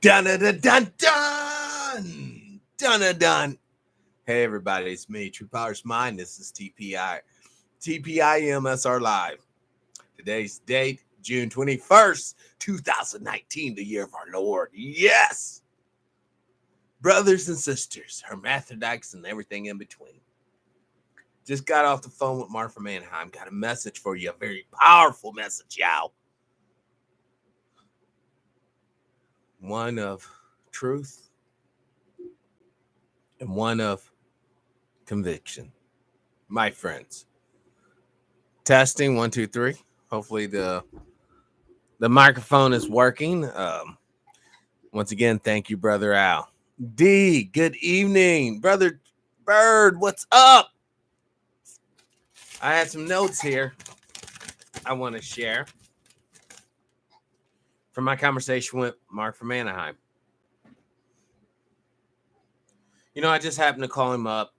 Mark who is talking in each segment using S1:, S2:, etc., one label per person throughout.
S1: Dun dun dun dun dun dun dun. Hey everybody, it's me, True Powers Mind. This is TPIM SR Live. Today's date, June 21st, 2019, the year of our Lord. Yes! Brothers and sisters, hermaphrodites and everything in between. Just got off the phone with Mark from Anaheim. Got a message for you, a very powerful message, y'all. One of truth and one of conviction. My friends. Testing 1, 2, 3. Hopefully the microphone is working. Once again, thank you, Brother Al. D, good evening. Brother Bird, what's up? I had some notes here I want to share from my conversation with Mark from Anaheim. You know, I just happened to call him up.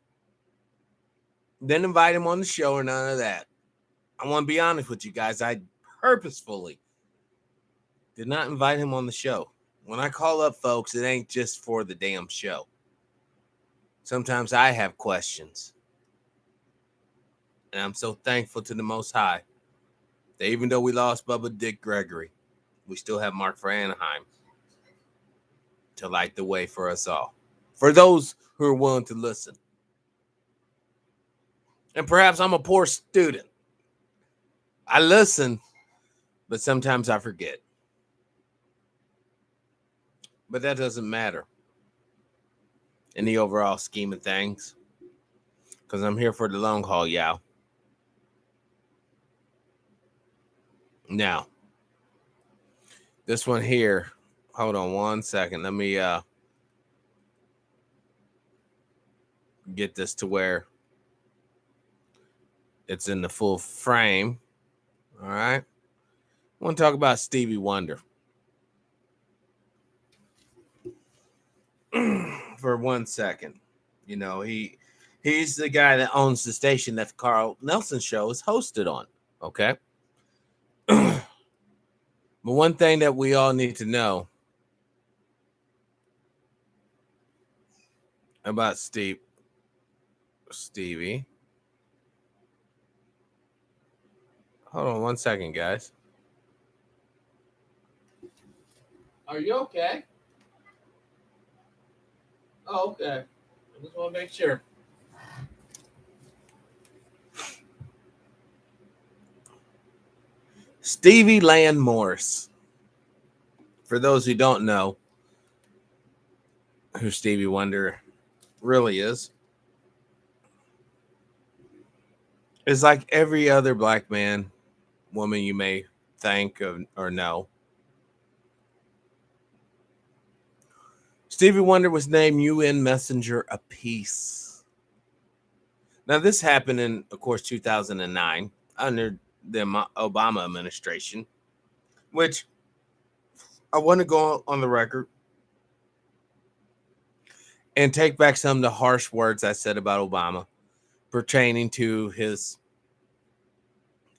S1: Didn't invite him on the show or none of that. I want to be honest with you guys. I purposefully did not invite him on the show. When I call up folks, it ain't just for the damn show. Sometimes I have questions. And I'm so thankful to the Most High that even though we lost Bubba Dick Gregory, we still have Mark for Anaheim to light the way for us all. For those who are willing to listen. And perhaps I'm a poor student. I listen, but sometimes I forget. But that doesn't matter in the overall scheme of things. Because I'm here for the long haul, y'all. Now, this one here, hold on one second. Let me get this to where it's in the full frame. All right. I want to talk about Stevie Wonder. For 1 second. You know, he's the guy that owns the station that the Carl Nelson show is hosted on. Okay. But one thing that we all need to know about Stevie. Hold on 1 second, guys. Are you okay? Oh, okay. I just want to make sure. Stevie Land Morris. For those who don't know who Stevie Wonder really is like every other black man, woman you may think of or know. Stevie Wonder was named UN Messenger of Peace. Now, this happened in, of course, 2009 under the Obama administration, which I want to go on the record and take back some of the harsh words I said about Obama pertaining to his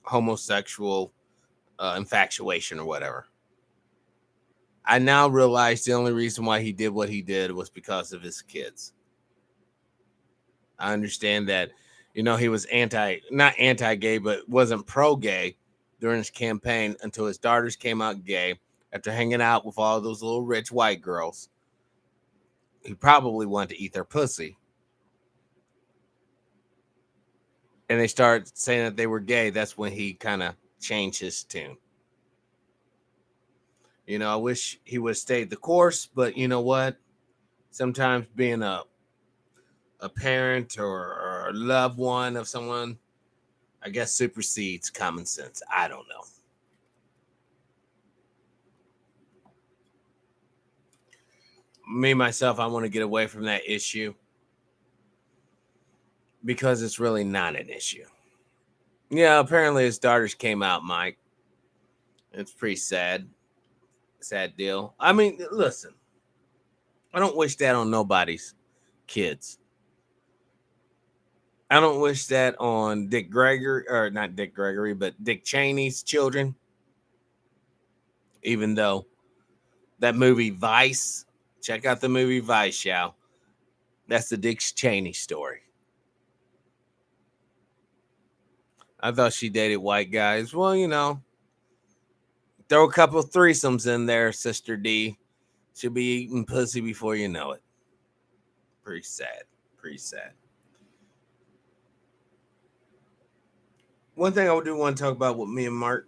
S1: homosexual infatuation or whatever. I now realize the only reason why he did what he did was because of his kids. I understand that, you know, he was not anti-gay, but wasn't pro-gay during his campaign until his daughters came out gay after hanging out with all those little rich white girls. He probably wanted to eat their pussy. And they started saying that they were gay. That's when he kind of changed his tune. You know, I wish he would have stayed the course, but you know what? Sometimes being a parent or a loved one of someone, I guess, supersedes common sense. I don't know. Me, myself, I want to get away from that issue because it's really not an issue. Yeah, apparently his daughters came out, Mike. It's pretty sad. Sad deal. I mean, listen, I don't wish that on nobody's kids. I don't wish that on Dick Gregory, or not Dick Gregory, but Dick Cheney's children. Even though That movie Vice. Check out the movie Vice, y'all. That's the Dick Cheney story. I thought she dated white guys. Well, throw a couple of threesomes in there, Sister D. She'll be eating pussy before you know it. Pretty sad. Pretty sad. One thing I do want to talk about what me and Mark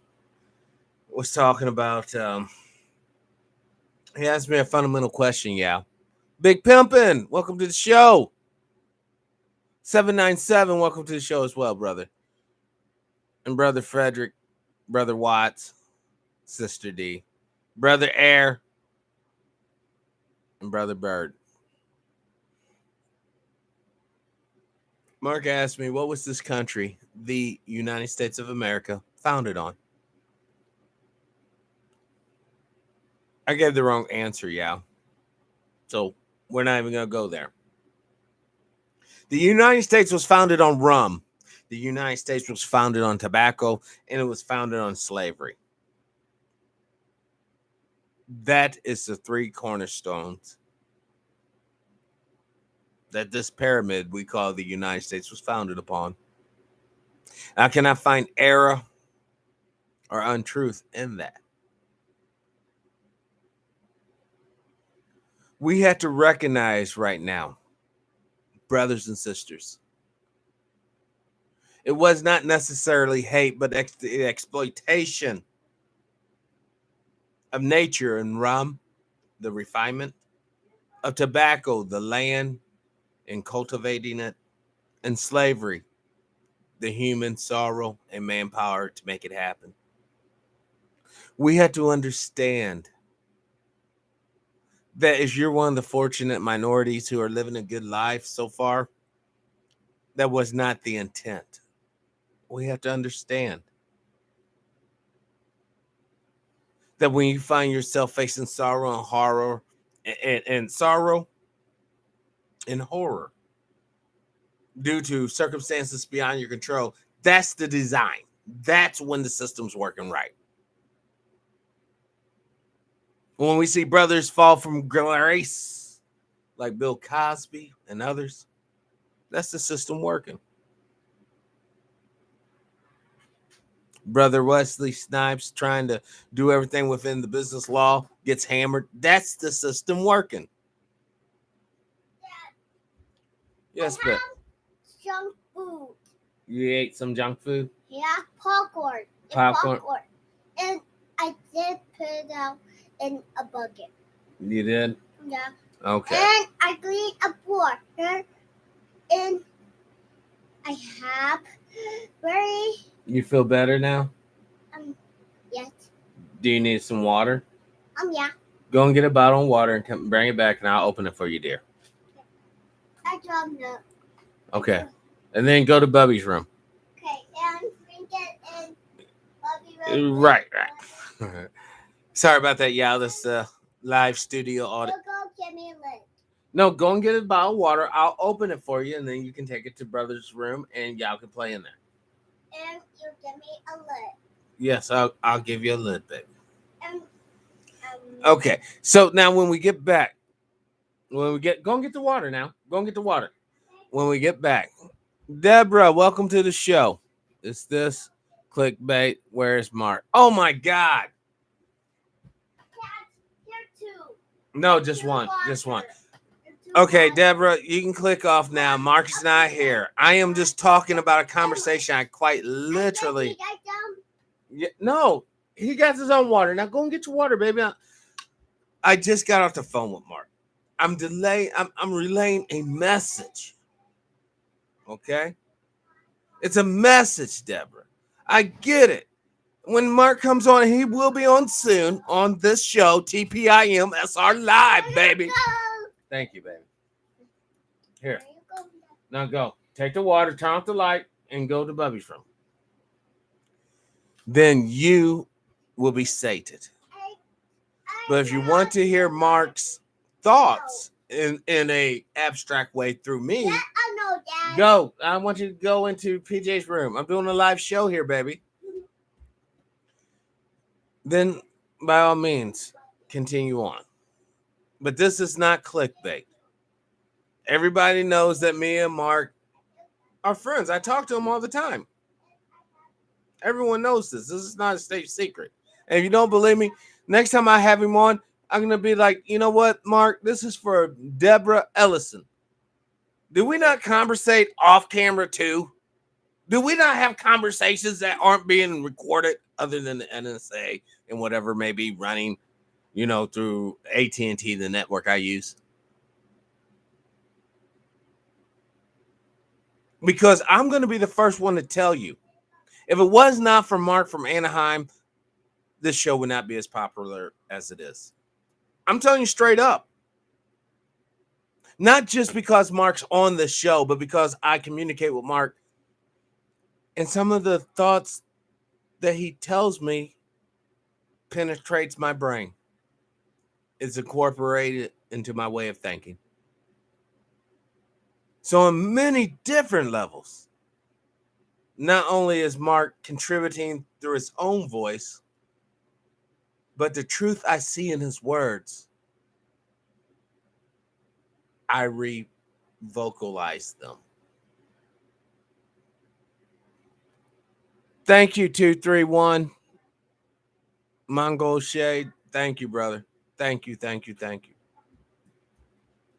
S1: was talking about. He asked me a fundamental question, yeah. Big Pimpin', welcome to the show. 797, welcome to the show as well, brother. And Brother Frederick, Brother Watts, Sister D, Brother Air, and Brother Bird. Mark asked me, what was this country, the United States of America, founded on? I gave the wrong answer, yeah. So we're not even going to go there. The United States was founded on rum. The United States was founded on tobacco, and it was founded on slavery. That is the three cornerstones that this pyramid we call the United States was founded upon. I cannot find error or untruth in that. We have to recognize right now, brothers and sisters, it was not necessarily hate, but the exploitation of nature and rum, the refinement of tobacco, the land and cultivating it, and slavery, the human sorrow and manpower to make it happen. We have to understand that if you're one of the fortunate minorities who are living a good life so far, that was not the intent. We have to understand that when you find yourself facing sorrow and horror and sorrow and horror due to circumstances beyond your control, that's the design. That's when the system's working right. When we see brothers fall from grace, like Bill Cosby and others, that's the system working. Brother Wesley Snipes trying to do everything within the business law, gets hammered. That's the system working. Yes, but
S2: junk food.
S1: You ate some junk food?
S2: Yeah, popcorn.
S1: Popcorn.
S2: And I did put it out in a bucket.
S1: You did?
S2: Yeah.
S1: Okay.
S2: And I cleaned a floor. And I have very...
S1: You feel better now?
S2: Yes.
S1: Do you need some water?
S2: Yeah.
S1: Go and get a bottle of water and come bring it back, and I'll open it for you, dear.
S2: I dropped it.
S1: Okay. And then go to Bubby's room.
S2: Okay, and drink it in Bubby's room.
S1: Right. Sorry about that, y'all. This live studio audio.
S2: Go get me a lid.
S1: No, go and get a bottle of water. I'll open it for you, and then you can take it to Brother's room, and y'all can play in there.
S2: And you give me a lid.
S1: Yes, I'll give you a lid, baby. Okay, so now when we get back, go and get the water now. Go and get the water. When we get back, Deborah, welcome to the show. It's this clickbait. Where's Mark? Oh my God!
S2: Here too.
S1: No, just one. Just one. Okay, Deborah, you can click off now. Mark's not here. I am just talking about a conversation I quite literally. Yeah, no, he got his own water. Now go and get your water, baby. I just got off the phone with Mark. I'm relaying a message. Okay? It's a message, Deborah. I get it. When Mark comes on, he will be on soon on this show, TPIM SR Live, baby. Thank you, baby. Here. Now go. Take the water, turn off the light, and go to Bubby's room. Then you will be sated. But if you want to hear Mark's thoughts in a abstract way through me,
S2: I know, Dad.
S1: go. I want you to go into PJ's room. I'm doing a live show here, baby. Then, by all means, continue on. But this is not clickbait. Everybody knows that me and Mark are friends. I talk to him all the time. Everyone knows this. This is not a state secret. And if you don't believe me, next time I have him on, I'm going to be like, you know what, Mark? This is for Deborah Ellison. Do we not conversate off camera too? Do we not have conversations that aren't being recorded other than the NSA and whatever may be running, through AT&T, the network I use? Because I'm going to be the first one to tell you, if it was not for Mark from Anaheim, this show would not be as popular as it is. I'm telling you straight up. Not just because Mark's on the show, but because I communicate with Mark. And some of the thoughts that he tells me penetrates my brain. It's incorporated into my way of thinking. So on many different levels, not only is Mark contributing through his own voice, but the truth I see in his words, I re-vocalize them. Thank you, 231. Mongol Shade. Thank you, brother. Thank you.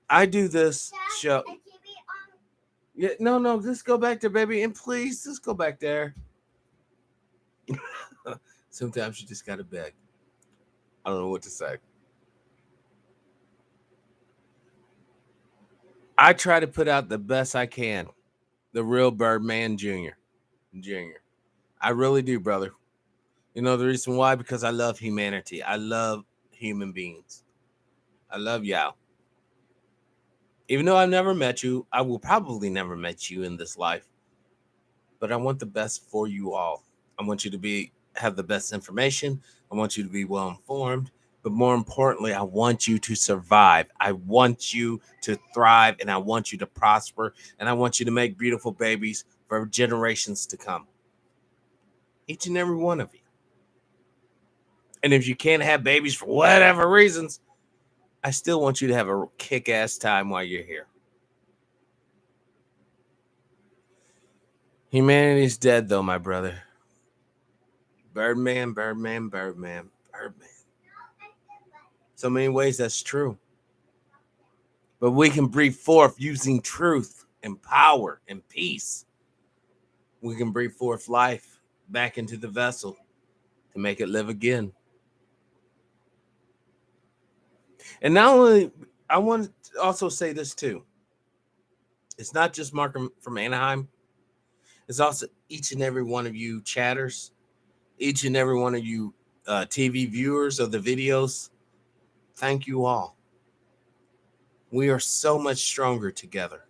S1: I do this show. Yeah, no, just go back there, baby. And please, just go back there. Sometimes you just gotta beg. I don't know what to say. I try to put out the best I can. The real Birdman Jr. I really do, brother. You know the reason why? Because I love humanity. I love human beings. I love y'all. Even though I've never met you, I will probably never met you in this life. But I want the best for you all. I want you to have the best information. I want you to be well informed. But more importantly, I want you to survive. I want you to thrive, and I want you to prosper, and I want you to make beautiful babies for generations to come. Each and every one of you. And if you can't have babies for whatever reasons, I still want you to have a kick-ass time while you're here. Humanity's dead, though, my brother. Birdman. So many ways that's true. But we can breathe forth using truth and power and peace. We can breathe forth life back into the vessel to make it live again. And not only, I want to also say this too. It's not just Mark from Anaheim. It's also each and every one of you chatters, each and every one of you TV viewers of the videos. Thank you all. We are so much stronger together.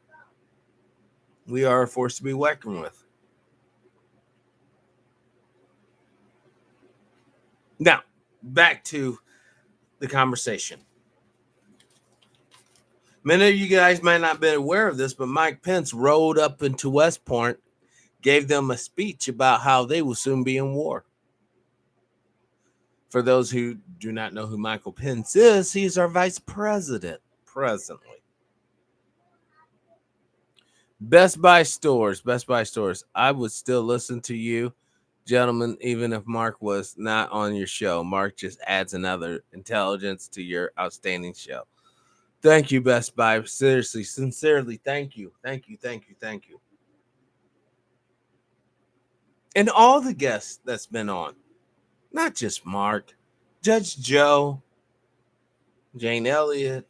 S1: We are a force to be reckoned with. Now, back to the conversation. Many of you guys might not be aware of this, but Mike Pence rode up into West Point, gave them a speech about how they will soon be in war. For those who do not know who Michael Pence is, he's our vice president presently. Best Buy stores. I would still listen to you, gentlemen, even if Mark was not on your show. Mark just adds another intelligence to your outstanding show. Thank you, Best Buy. Seriously, sincerely, thank you. And all the guests that's been on, not just Mark, Judge Joe, Jane Elliott,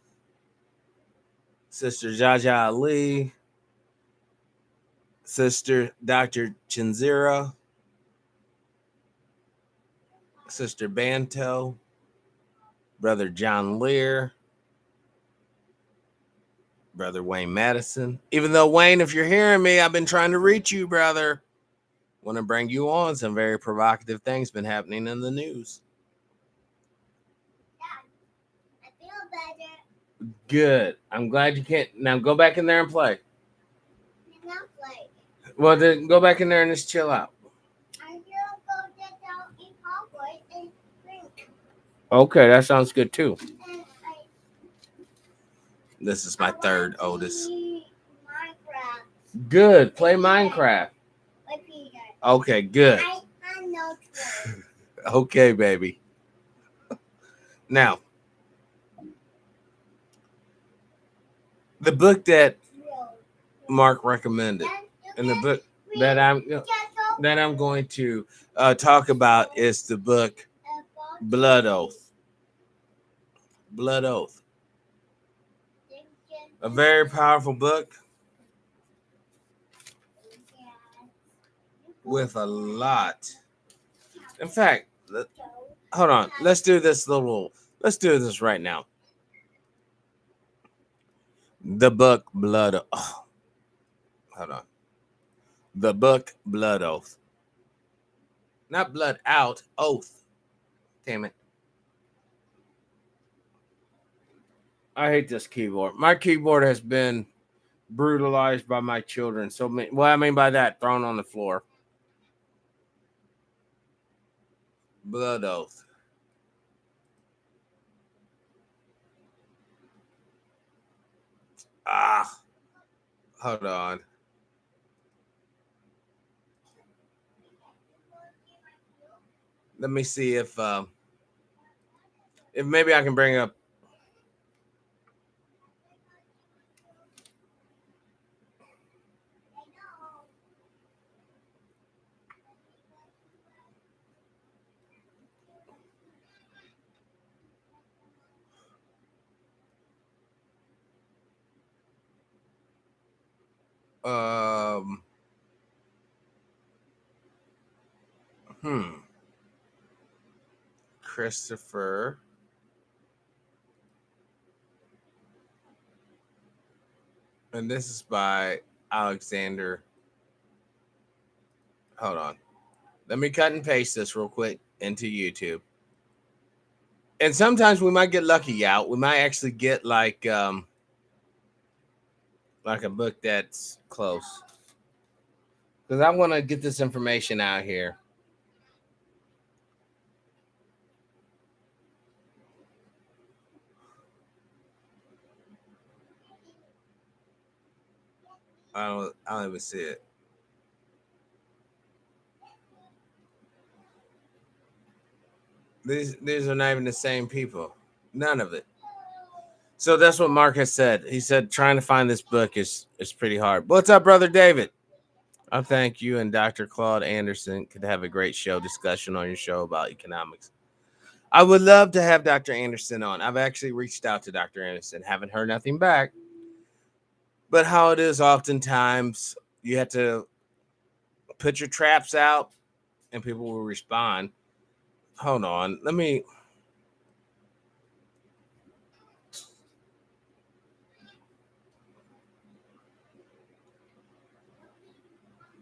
S1: Sister Jaja Ali, Sister Dr. Chinzira, Sister Banto, Brother John Lear, Brother Wayne Madison. Even though, Wayne, if you're hearing me, I've been trying to reach you, brother. Want to bring you on. Some very provocative things been happening in the news.
S2: Dad, I feel better.
S1: Good. I'm glad you can't. Now go back in there and play.
S2: I'm not playing.
S1: Well, then go back in there and just chill out.
S2: I'm gonna go get down in Hogwarts and drink.
S1: Okay, that sounds good too.
S2: And
S1: This is
S2: I
S1: my
S2: want
S1: third
S2: to
S1: oldest.
S2: see Minecraft.
S1: Good. Play Minecraft.
S2: With Peter.
S1: Okay, good.
S2: I know Twitter.
S1: Okay, baby. Now, the book that Mark recommended, and the book that I'm going to talk about is the book Blood Oath. Blood Oath. A very powerful book with a lot. In fact, hold on. Let's do this little. Let's do this right now. The book Blood. Oh, hold on. The book Blood Oath. Not blood out. Oath. Damn it. I hate this keyboard. My keyboard has been brutalized by my children. So, what I mean by that, thrown on the floor. Blood Oath. Ah, hold on. Let me see if maybe I can bring up. Um, hmm. Christopher. And this is by Alexander. Hold on. Let me cut and paste this real quick into YouTube. And sometimes we might get lucky out. We might actually get like a book that's close. Because I want to get this information out here. I don't even see it. These are not even the same people. None of it. So that's what Mark has said. He said trying to find this book is pretty hard. What's up, brother David? I thank you and Dr. Claude Anderson could have a great show discussion on your show about economics. I would love to have Dr. Anderson on. I've actually reached out to Dr. Anderson, haven't heard nothing back. But how it is oftentimes you have to put your traps out and people will respond. Hold on.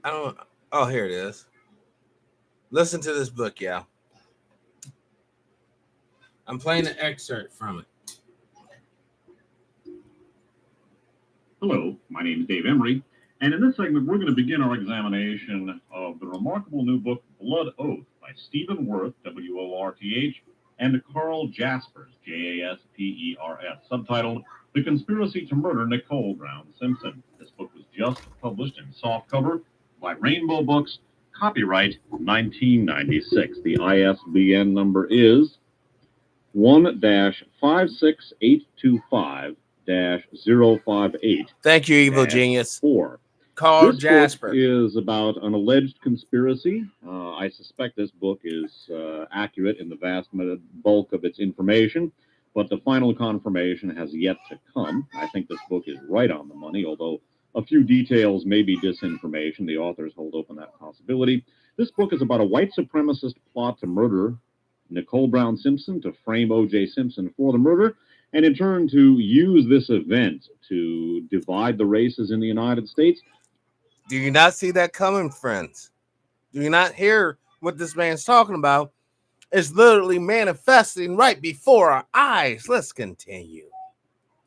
S1: I don't oh, here it is. Listen to this book, yeah. I'm playing an excerpt from it.
S3: Hello, my name is Dave Emery, and in this segment, we're going to begin our examination of the remarkable new book, Blood Oath, by Stephen Worth, W-O-R-T-H, and Carl Jaspers, J-A-S-P-E-R-S, subtitled The Conspiracy to Murder Nicole Brown Simpson. This book was just published in softcover by Rainbow Books, copyright 1996. The ISBN number is 1-56825. 058.
S1: Thank you, Evil Genius.
S3: 4.
S1: Carl
S3: This
S1: Jasper.
S3: book is about an alleged conspiracy. I suspect this book is accurate in the vast bulk of its information, but the final confirmation has yet to come. I think this book is right on the money, although a few details may be disinformation. The authors hold open that possibility. This book is about a white supremacist plot to murder Nicole Brown Simpson, to frame O.J. Simpson for the murder, and in turn to use this event to divide the races in the United States.
S1: Do you not see that coming, friends? Do you not hear what this man's talking about? It's literally manifesting right before our eyes. Let's continue.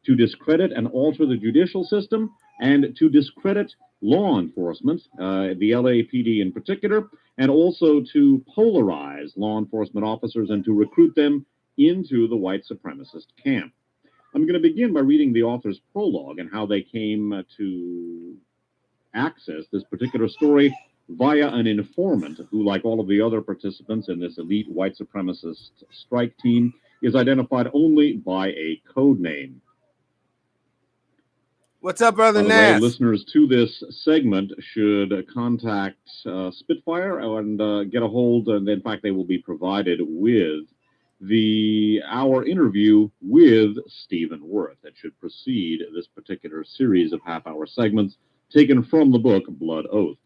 S3: To discredit and alter the judicial system and to discredit law enforcement, the LAPD in particular, and also to polarize law enforcement officers and to recruit them into the white supremacist camp. I'm going to begin by reading the author's prologue and how they came to access this particular story via an informant who, like all of the other participants in this elite white supremacist strike team, is identified only by a code name.
S1: What's up, Brother
S3: By the way,
S1: Nass?
S3: listeners to this segment should contact Spitfire and get a hold, and in fact, they will be provided with our interview with Stephen Worth that should precede this particular series of half-hour segments taken from the book Blood Oath.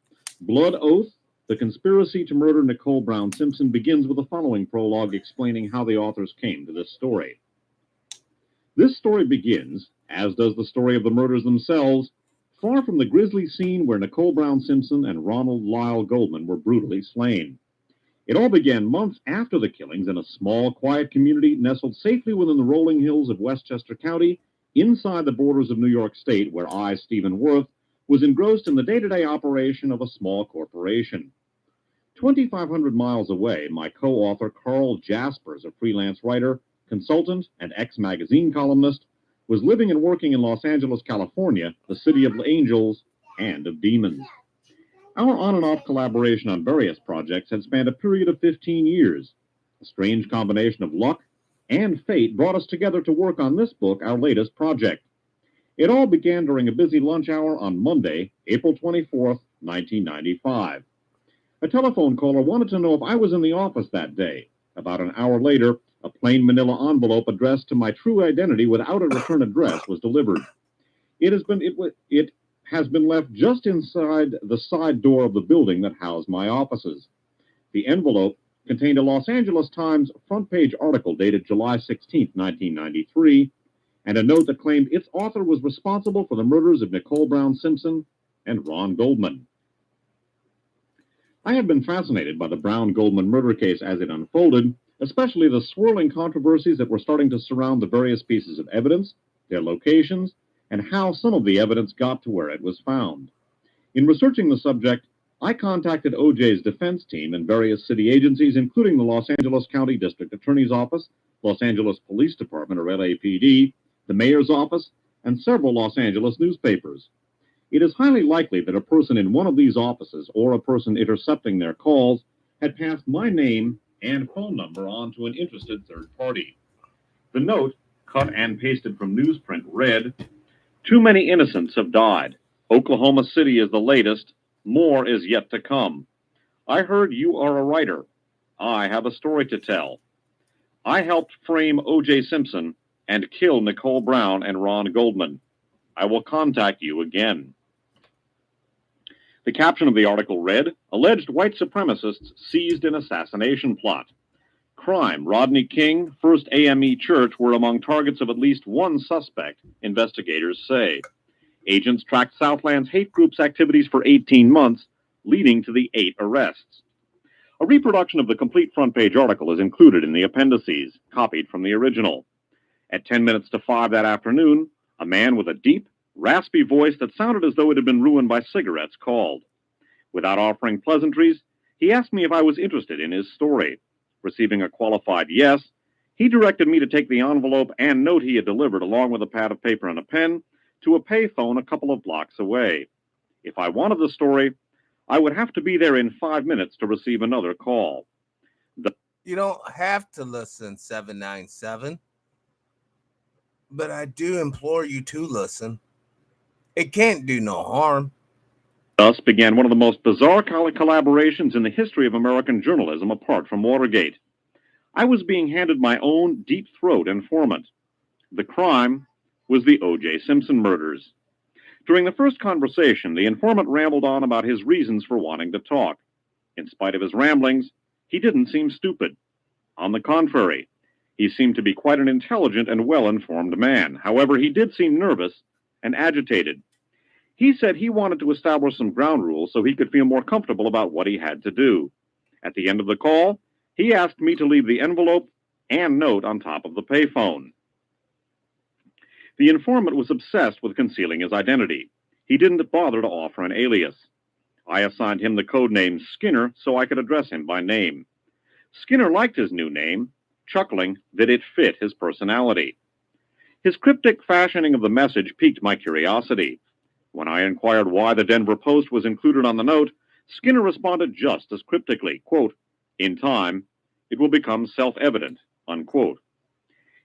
S3: Blood Oath, The Conspiracy to Murder Nicole Brown Simpson, begins with the following prologue explaining how the authors came to this story. This story begins, as does the story of the murders themselves, far from the grisly scene where Nicole Brown Simpson and Ronald Lyle Goldman were brutally slain. It all began months after the killings in a small, quiet community nestled safely within the rolling hills of Westchester County, inside the borders of New York State, where I, Stephen Worth, was engrossed in the day-to-day operation of a small corporation. 2,500 miles away, my co-author Carl Jaspers, a freelance writer, consultant, and ex-magazine columnist, was living and working in Los Angeles, California, the city of angels and of demons. Our on and off collaboration on various projects had spanned a period of 15 years. A strange combination of luck and fate brought us together to work on this book, our latest project. It all began during a busy lunch hour on Monday, April 24th, 1995. A telephone caller wanted to know if I was in the office that day. About an hour later, a plain manila envelope addressed to my true identity without a return address was delivered. It has been left just inside the side door of the building that housed my offices. The envelope contained a Los Angeles Times front-page article dated July 16, 1993, and a note that claimed its author was responsible for the murders of Nicole Brown Simpson and Ron Goldman. I had been fascinated by the Brown-Goldman murder case as it unfolded, especially the swirling controversies that were starting to surround the various pieces of evidence, their locations, and how some of the evidence got to where it was found. In researching the subject, I contacted OJ's defense team and various city agencies, including the Los Angeles County District Attorney's Office, Los Angeles Police Department, or LAPD, the mayor's office, and several Los Angeles newspapers. It is highly likely that a person in one of these offices or a person intercepting their calls had passed my name and phone number on to an interested third party. The note, cut and pasted from newsprint, read, "Too many innocents have died. Oklahoma City is the latest. More is yet to come. I heard you are a writer. I have a story to tell. I helped frame O.J. Simpson and kill Nicole Brown and Ron Goldman. I will contact you again." The caption of the article read, "Alleged white supremacists seized in assassination plot. Crime, Rodney King, First AME Church were among targets of at least one suspect, investigators say. Agents tracked Southland's hate group's activities for 18 months, leading to the 8 arrests." A reproduction of the complete front-page article is included in the appendices, copied from the original. At 10 minutes to 5 that afternoon, a man with a deep, raspy voice that sounded as though it had been ruined by cigarettes called. Without offering pleasantries, he asked me if I was interested in his story. Receiving a qualified yes, he directed me to take the envelope and note he had delivered, along with a pad of paper and a pen, to a payphone a couple of blocks away. If I wanted the story, I would have to be there in 5 minutes to receive another call.
S1: You don't have to listen, 797. But I do implore you to listen. It can't do no harm.
S3: Thus began one of the most bizarre collaborations in the history of American journalism apart from Watergate. I was being handed my own deep-throat informant. The crime was the O.J. Simpson murders. During the first conversation, the informant rambled on about his reasons for wanting to talk. In spite of his ramblings, he didn't seem stupid. On the contrary, he seemed to be quite an intelligent and well-informed man. However, he did seem nervous and agitated. He said he wanted to establish some ground rules so he could feel more comfortable about what he had to do. At the end of the call, he asked me to leave the envelope and note on top of the payphone. The informant was obsessed with concealing his identity. He didn't bother to offer an alias. I assigned him the code name Skinner so I could address him by name. Skinner liked his new name, chuckling that it fit his personality. His cryptic fashioning of the message piqued my curiosity. When I inquired why the Denver Post was included on the note, Skinner responded just as cryptically, quote, "In time, it will become self-evident," unquote.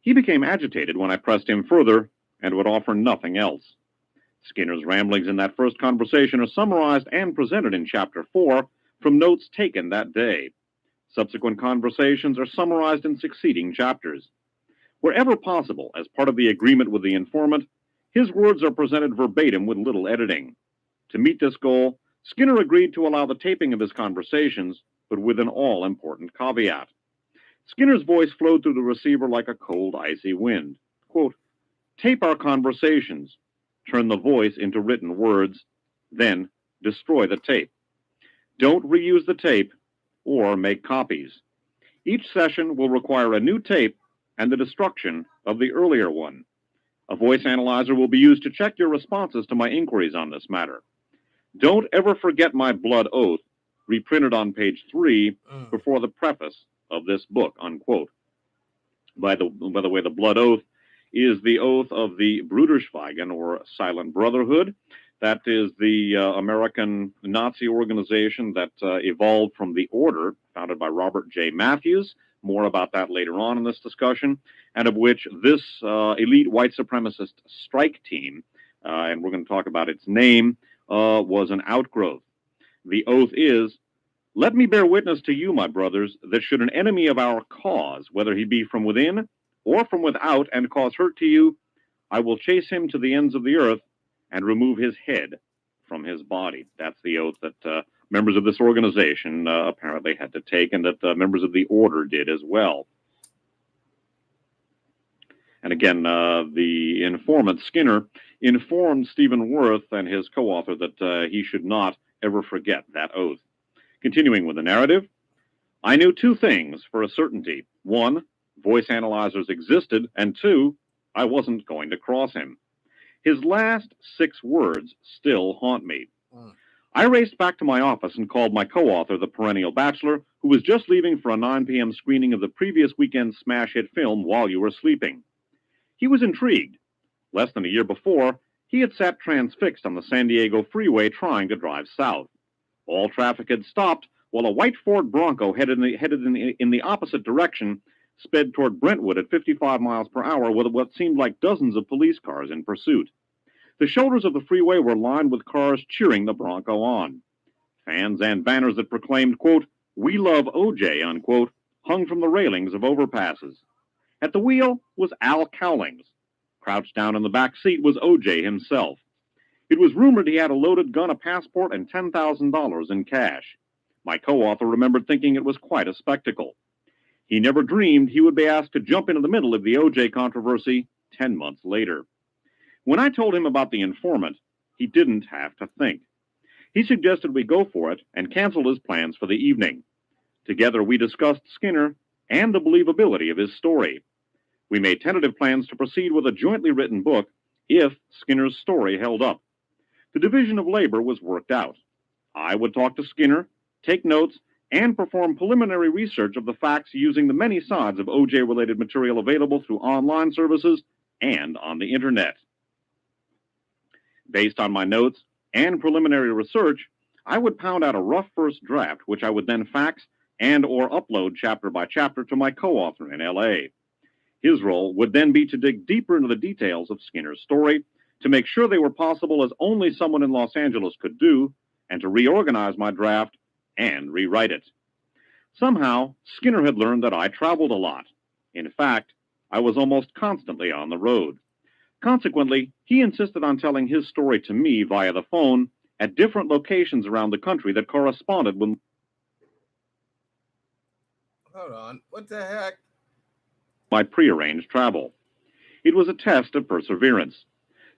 S3: He became agitated when I pressed him further and would offer nothing else. Skinner's ramblings in that first conversation are summarized and presented in Chapter 4 from notes taken that day. Subsequent conversations are summarized in succeeding chapters. Wherever possible, as part of the agreement with the informant, his words are presented verbatim with little editing. To meet this goal, Skinner agreed to allow the taping of his conversations, but with an all-important caveat. Skinner's voice flowed through the receiver like a cold, icy wind. Quote, "Tape our conversations, turn the voice into written words, then destroy the tape. Don't reuse the tape or make copies. Each session will require a new tape and the destruction of the earlier one. A voice analyzer will be used to check your responses to my inquiries on this matter. Don't ever forget my blood oath, reprinted on page 3 before the preface of this book," unquote. By the way, the blood oath is the oath of the Bruderschweigen, or Silent Brotherhood. That is the American Nazi organization that evolved from the Order, founded by Robert J. Matthews. More about that later on in this discussion, and of which this elite white supremacist strike team, and we're going to talk about its name, was an outgrowth. The oath is, "Let me bear witness to you, my brothers, that should an enemy of our cause, whether he be from within or from without, and cause hurt to you, I will chase him to the ends of the earth and remove his head from his body." That's the oath that members of this organization apparently had to take, and that members of the Order did as well. And again, the informant, Skinner, informed Stephen Worth and his co-author that he should not ever forget that oath. Continuing with the narrative, "I knew two things for a certainty. One, voice analyzers existed, and two, I wasn't going to cross him." His last 6 words still haunt me. I raced back to my office and called my co-author, the perennial bachelor, who was just leaving for a 9 p.m. screening of the previous weekend's smash hit film While You Were Sleeping. He was intrigued. Less than a year before, he had sat transfixed on the San Diego freeway trying to drive south. All traffic had stopped while a white Ford Bronco headed in the opposite direction sped toward Brentwood at 55 miles per hour with what seemed like dozens of police cars in pursuit. The shoulders of the freeway were lined with cars cheering the Bronco on. Fans and banners that proclaimed, quote, "We love OJ," unquote, hung from the railings of overpasses. At the wheel was Al Cowlings. Crouched down in the back seat was OJ himself. It was rumored he had a loaded gun, a passport, and $10,000 in cash. My co-author remembered thinking it was quite a spectacle. He never dreamed he would be asked to jump into the middle of the OJ controversy 10 months later. When I told him about the informant, he didn't have to think. He suggested we go for it and canceled his plans for the evening. Together we discussed Skinner and the believability of his story. We made tentative plans to proceed with a jointly written book if Skinner's story held up. The division of labor was worked out. I would talk to Skinner, take notes, and perform preliminary research of the facts using the many sides of OJ-related material available through online services and on the Internet. Based on my notes and preliminary research, I would pound out a rough first draft, which I would then fax and or upload chapter by chapter to my co-author in L.A. His role would then be to dig deeper into the details of Skinner's story, to make sure they were possible as only someone in Los Angeles could do, and to reorganize my draft and rewrite it. Somehow, Skinner had learned that I traveled a lot. In fact, I was almost constantly on the road. Consequently, he insisted on telling his story to me via the phone at different locations around the country that corresponded with...
S1: Hold on. What the heck?
S3: ...my prearranged travel. It was a test of perseverance.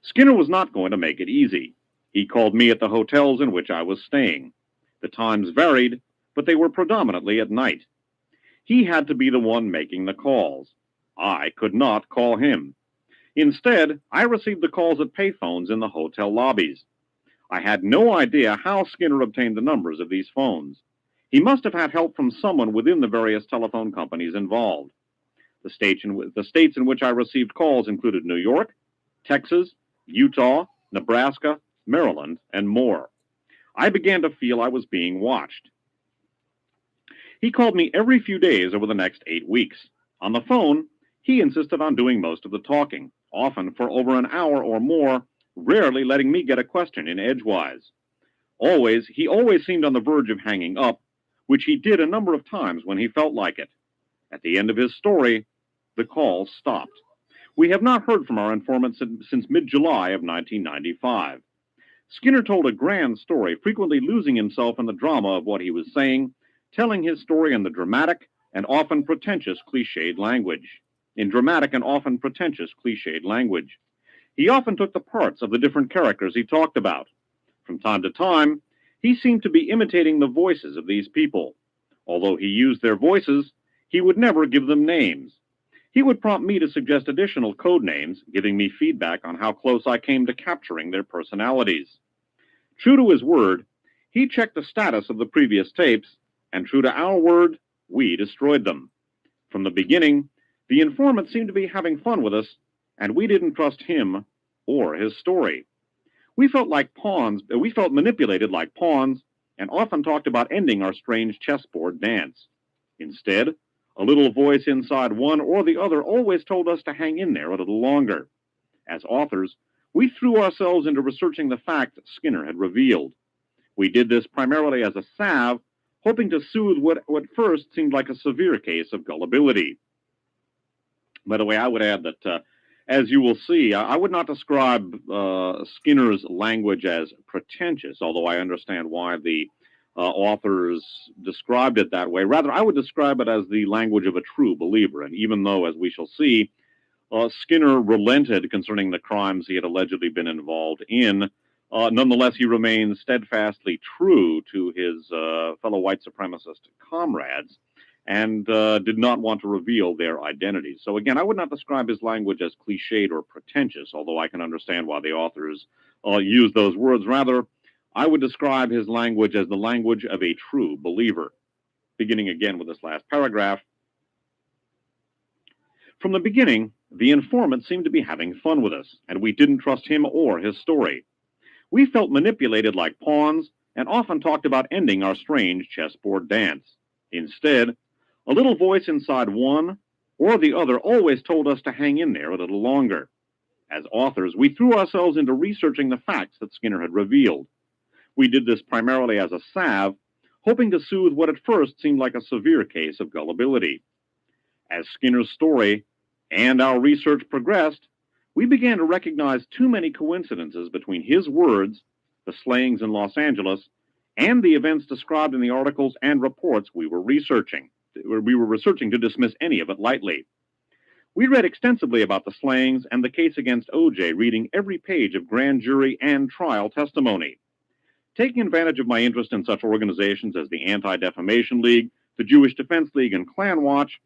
S3: Skinner was not going to make it easy. He called me at the hotels in which I was staying. The times varied, but they were predominantly at night. He had to be the one making the calls. I could not call him. Instead, I received the calls at payphones in the hotel lobbies. I had no idea how Skinner obtained the numbers of these phones. He must have had help from someone within the various telephone companies involved. The states in which I received calls included New York, Texas, Utah, Nebraska, Maryland, and more. I began to feel I was being watched. He called me every few days over the next 8 weeks. On the phone, he insisted on doing most of the talking, often for over an hour or more, rarely letting me get a question in edgewise. He always seemed on the verge of hanging up, which he did a number of times when he felt like it. At the end of his story, the call stopped. We have not heard from our informant since mid-July of 1995. Skinner told a grand story, frequently losing himself in the drama of what he was saying, telling his story in dramatic and often pretentious cliched language. He often took the parts of the different characters he talked about. From time to time, he seemed to be imitating the voices of these people. Although he used their voices, he would never give them names. He would prompt me to suggest additional code names, giving me feedback on how close I came to capturing their personalities. True to his word, he checked the status of the previous tapes, and true to our word, we destroyed them. From the beginning, the informant seemed to be having fun with us, and we didn't trust him or his story. We felt manipulated like pawns, and often talked about ending our strange chessboard dance. Instead, a little voice inside one or the other always told us to hang in there a little longer. As authors, we threw ourselves into researching the facts that Skinner had revealed. We did this primarily as a salve, hoping to soothe what first seemed like a severe case of gullibility. By the way, I would add that, as you will see, I would not describe Skinner's language as pretentious, although I understand why the authors described it that way. Rather, I would describe it as the language of a true believer. And even though, as we shall see, Skinner relented concerning the crimes he had allegedly been involved in, nonetheless, he remained steadfastly true to his fellow white supremacist comrades and did not want to reveal their identities. So again, I would not describe his language as cliched or pretentious, although I can understand why the authors use those words. Rather, I would describe his language as the language of a true believer. Beginning again with this last paragraph. From the beginning, the informant seemed to be having fun with us, and we didn't trust him or his story. We felt manipulated like pawns, and often talked about ending our strange chessboard dance. Instead, a little voice inside one or the other always told us to hang in there a little longer. As authors, we threw ourselves into researching the facts that Skinner had revealed. We did this primarily as a salve, hoping to soothe what at first seemed like a severe case of gullibility. As Skinner's story and our research progressed, we began to recognize too many coincidences between his words, the slayings in Los Angeles, and the events described in the articles and reports we were researching to dismiss any of it lightly. We read extensively about the slayings and the case against O.J., reading every page of grand jury and trial testimony. Taking advantage of my interest in such organizations as the Anti-Defamation League, the Jewish Defense League, and Klan Watch,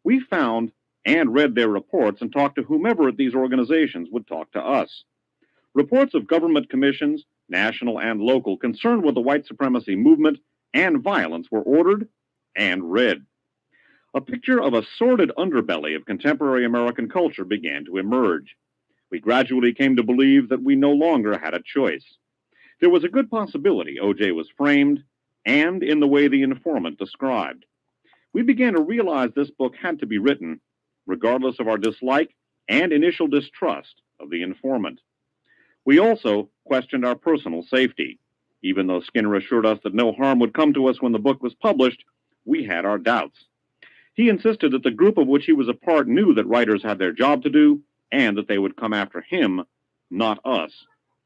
S3: we found and read their reports and talked to whomever at these organizations would talk to us. Reports of government commissions, national and local, concerned with the white supremacy movement and violence were ordered and read. A picture of a sordid underbelly of contemporary American culture began to emerge. We gradually came to believe that we no longer had a choice. There was a good possibility O.J. was framed, and in the way the informant described. We began to realize this book had to be written, regardless of our dislike and initial distrust of the informant. We also questioned our personal safety. Even though Skinner assured us that no harm would come to us when the book was published, we had our doubts. He insisted that the group of which he was a part knew that writers had their job to do, and that they would come after him, not us,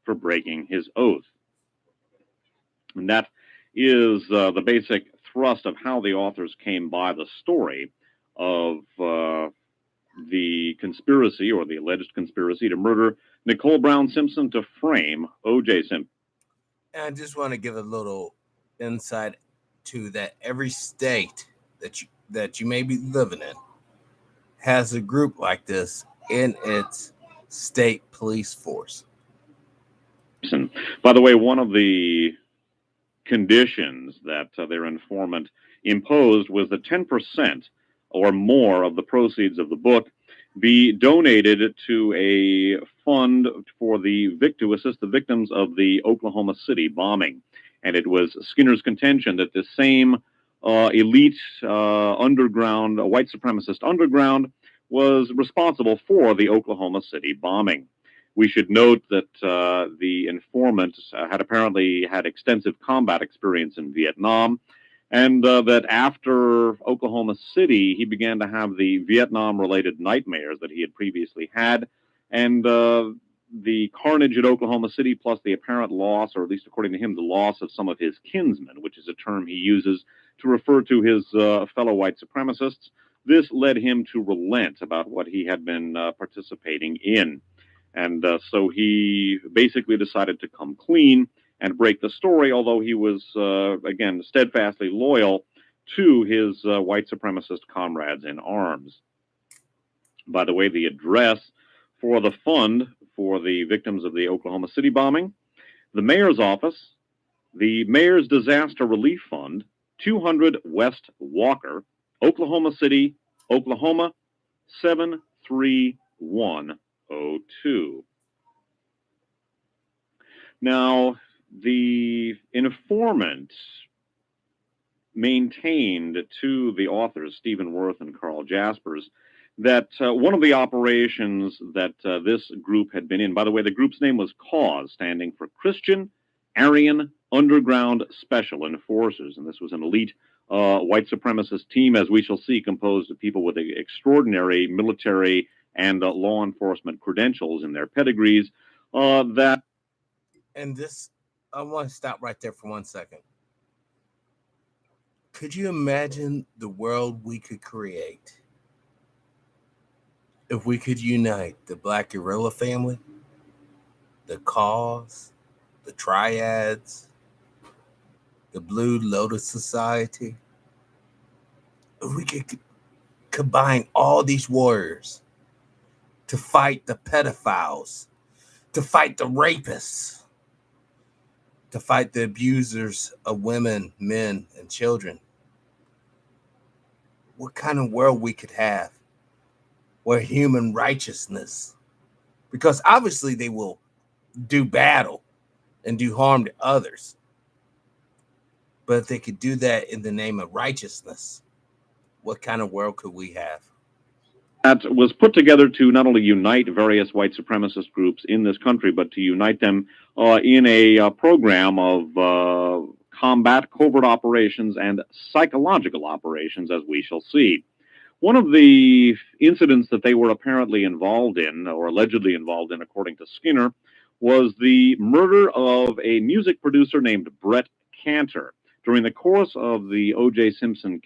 S3: for breaking his oath. And that is the basic thrust of how the authors came by the story of the conspiracy, or the alleged conspiracy, to murder Nicole Brown Simpson to frame O.J. Simpson.
S1: And I just want to give a little insight to that. Every state that you may be living in has a group like this in its state police force.
S3: By the way, one of the conditions that their informant imposed was that 10% or more of the proceeds of the book be donated to a fund to assist the victims of the Oklahoma City bombing. And it was Skinner's contention that the same elite underground, white supremacist underground, was responsible for the Oklahoma City bombing. We should note that the informant had apparently had extensive combat experience in Vietnam, and that after Oklahoma City, he began to have the Vietnam-related nightmares that he had previously had, and the carnage at Oklahoma City, plus the apparent loss, or at least according to him, the loss of some of his kinsmen, which is a term he uses to refer to his fellow white supremacists. This led him to relent about what he had been participating in. And so he basically decided to come clean and break the story, although he was, again, steadfastly loyal to his white supremacist comrades in arms. By the way, the address for the fund for the victims of the Oklahoma City bombing, the mayor's office, the Mayor's Disaster Relief Fund, 200 West Walker, Oklahoma City, Oklahoma, 73102. Now, the informant maintained to the authors, Stephen Worth and Carl Jaspers, that one of the operations that this group had been in, by the way, the group's name was CAUSE, standing for Christian Aryan Underground Special Enforcers, and this was an elite white supremacist team, as we shall see, composed of people with extraordinary military and law enforcement credentials in their pedigrees.
S1: And this, I want to stop right there for 1 second. Could you imagine the world we could create if we could unite the Black Guerrilla family, the Cause, the Triads, the Blue Lotus Society? If we could combine all these warriors to fight the pedophiles, to fight the rapists, to fight the abusers of women, men, and children, what kind of world we could have where human righteousness, because obviously they will do battle and do harm to others, but if they could do that in the name of righteousness, what kind of world could we have?
S3: That was put together to not only unite various white supremacist groups in this country, but to unite them in a program of combat, covert operations, and psychological operations, as we shall see. One of the incidents that they were apparently involved in, or allegedly involved in, according to Skinner, was the murder of a music producer named Brett Cantor. During the course of the O.J. Simpson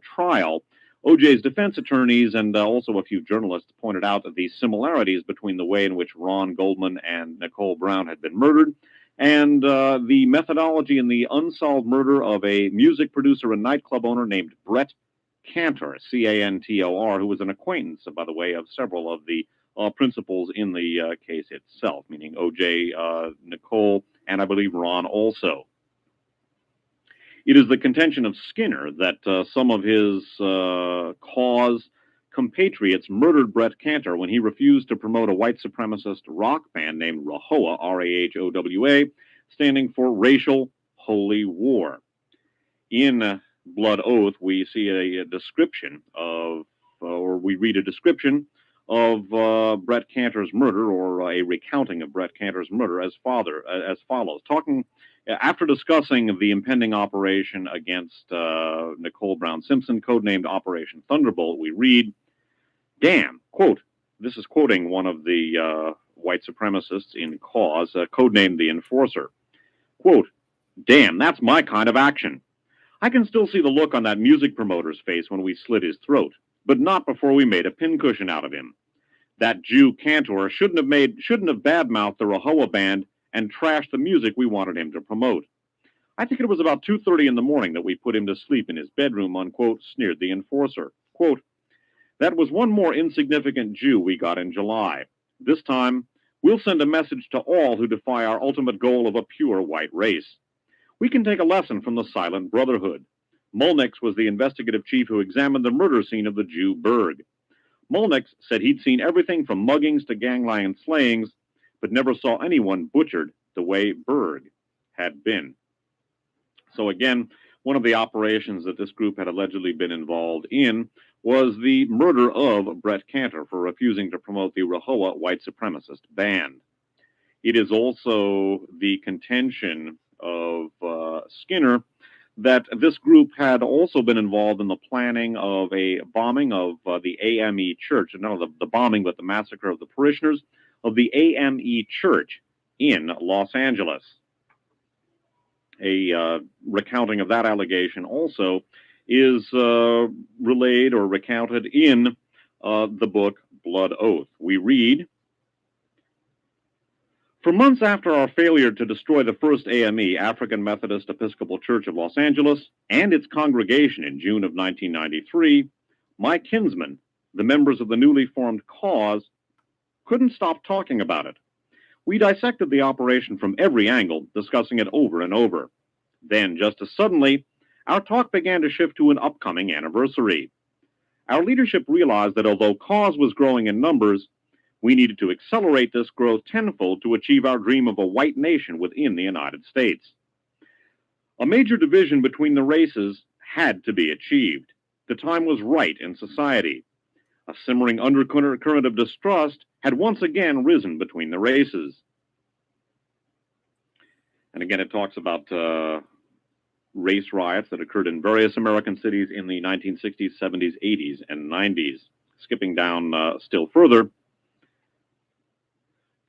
S3: trial, O.J.'s defense attorneys and also a few journalists pointed out the similarities between the way in which Ron Goldman and Nicole Brown had been murdered and the methodology in the unsolved murder of a music producer and nightclub owner named Brett Cantor, C-A-N-T-O-R, who was an acquaintance, by the way, of several of the principals in the case itself, meaning O.J., Nicole, and I believe Ron also. It is the contention of Skinner that some of his Cause compatriots murdered Brett Cantor when he refused to promote a white supremacist rock band named RAHOWA, R-A-H-O-W-A, standing for Racial Holy War. In Blood Oath, we see a description of, or we read a description of Brett Cantor's murder, or a recounting of Brett Cantor's murder as follows. After discussing the impending operation against Nicole Brown Simpson, codenamed Operation Thunderbolt, we read, "Damn," quote, this is quoting one of the white supremacists in Cause, codenamed the Enforcer, quote, "Damn, that's my kind of action. I can still see the look on that music promoter's face when we slit his throat, but not before we made a pincushion out of him. That Jew Cantor shouldn't have badmouthed the RAHOWA band and trashed the music we wanted him to promote. I think it was about 2:30 in the morning that we put him to sleep in his bedroom," unquote, sneered the Enforcer. Quote, "That was one more insignificant Jew we got in July. This time, we'll send a message to all who defy our ultimate goal of a pure white race. We can take a lesson from the Silent Brotherhood. Molnix was the investigative chief who examined the murder scene of the Jew Berg. Molnix said he'd seen everything from muggings to gangland slayings, but never saw anyone butchered the way Berg had been. So again, one of the operations that this group had allegedly been involved in was the murder of Brett Cantor for refusing to promote the Rahowa white supremacist band. It is also the contention of Skinner that this group had also been involved in the planning of a bombing of the AME Church, not the bombing, but the massacre of the parishioners of the AME Church in Los Angeles. A recounting of that allegation also is relayed or recounted in the book Blood Oath. We read, "For months after our failure to destroy the first AME, African Methodist Episcopal Church of Los Angeles, and its congregation in June of 1993, my kinsmen, the members of the newly formed cause, couldn't stop talking about it. We dissected the operation from every angle, discussing it over and over. Then, just as suddenly, our talk began to shift to an upcoming anniversary. Our leadership realized that although cause was growing in numbers, we needed to accelerate this growth tenfold to achieve our dream of a white nation within the United States. A major division between the races had to be achieved. The time was right in society. A simmering undercurrent of distrust had once again risen between the races." And again, it talks about race riots that occurred in various American cities in the 1960s, 70s, 80s, and 90s. Skipping down still further,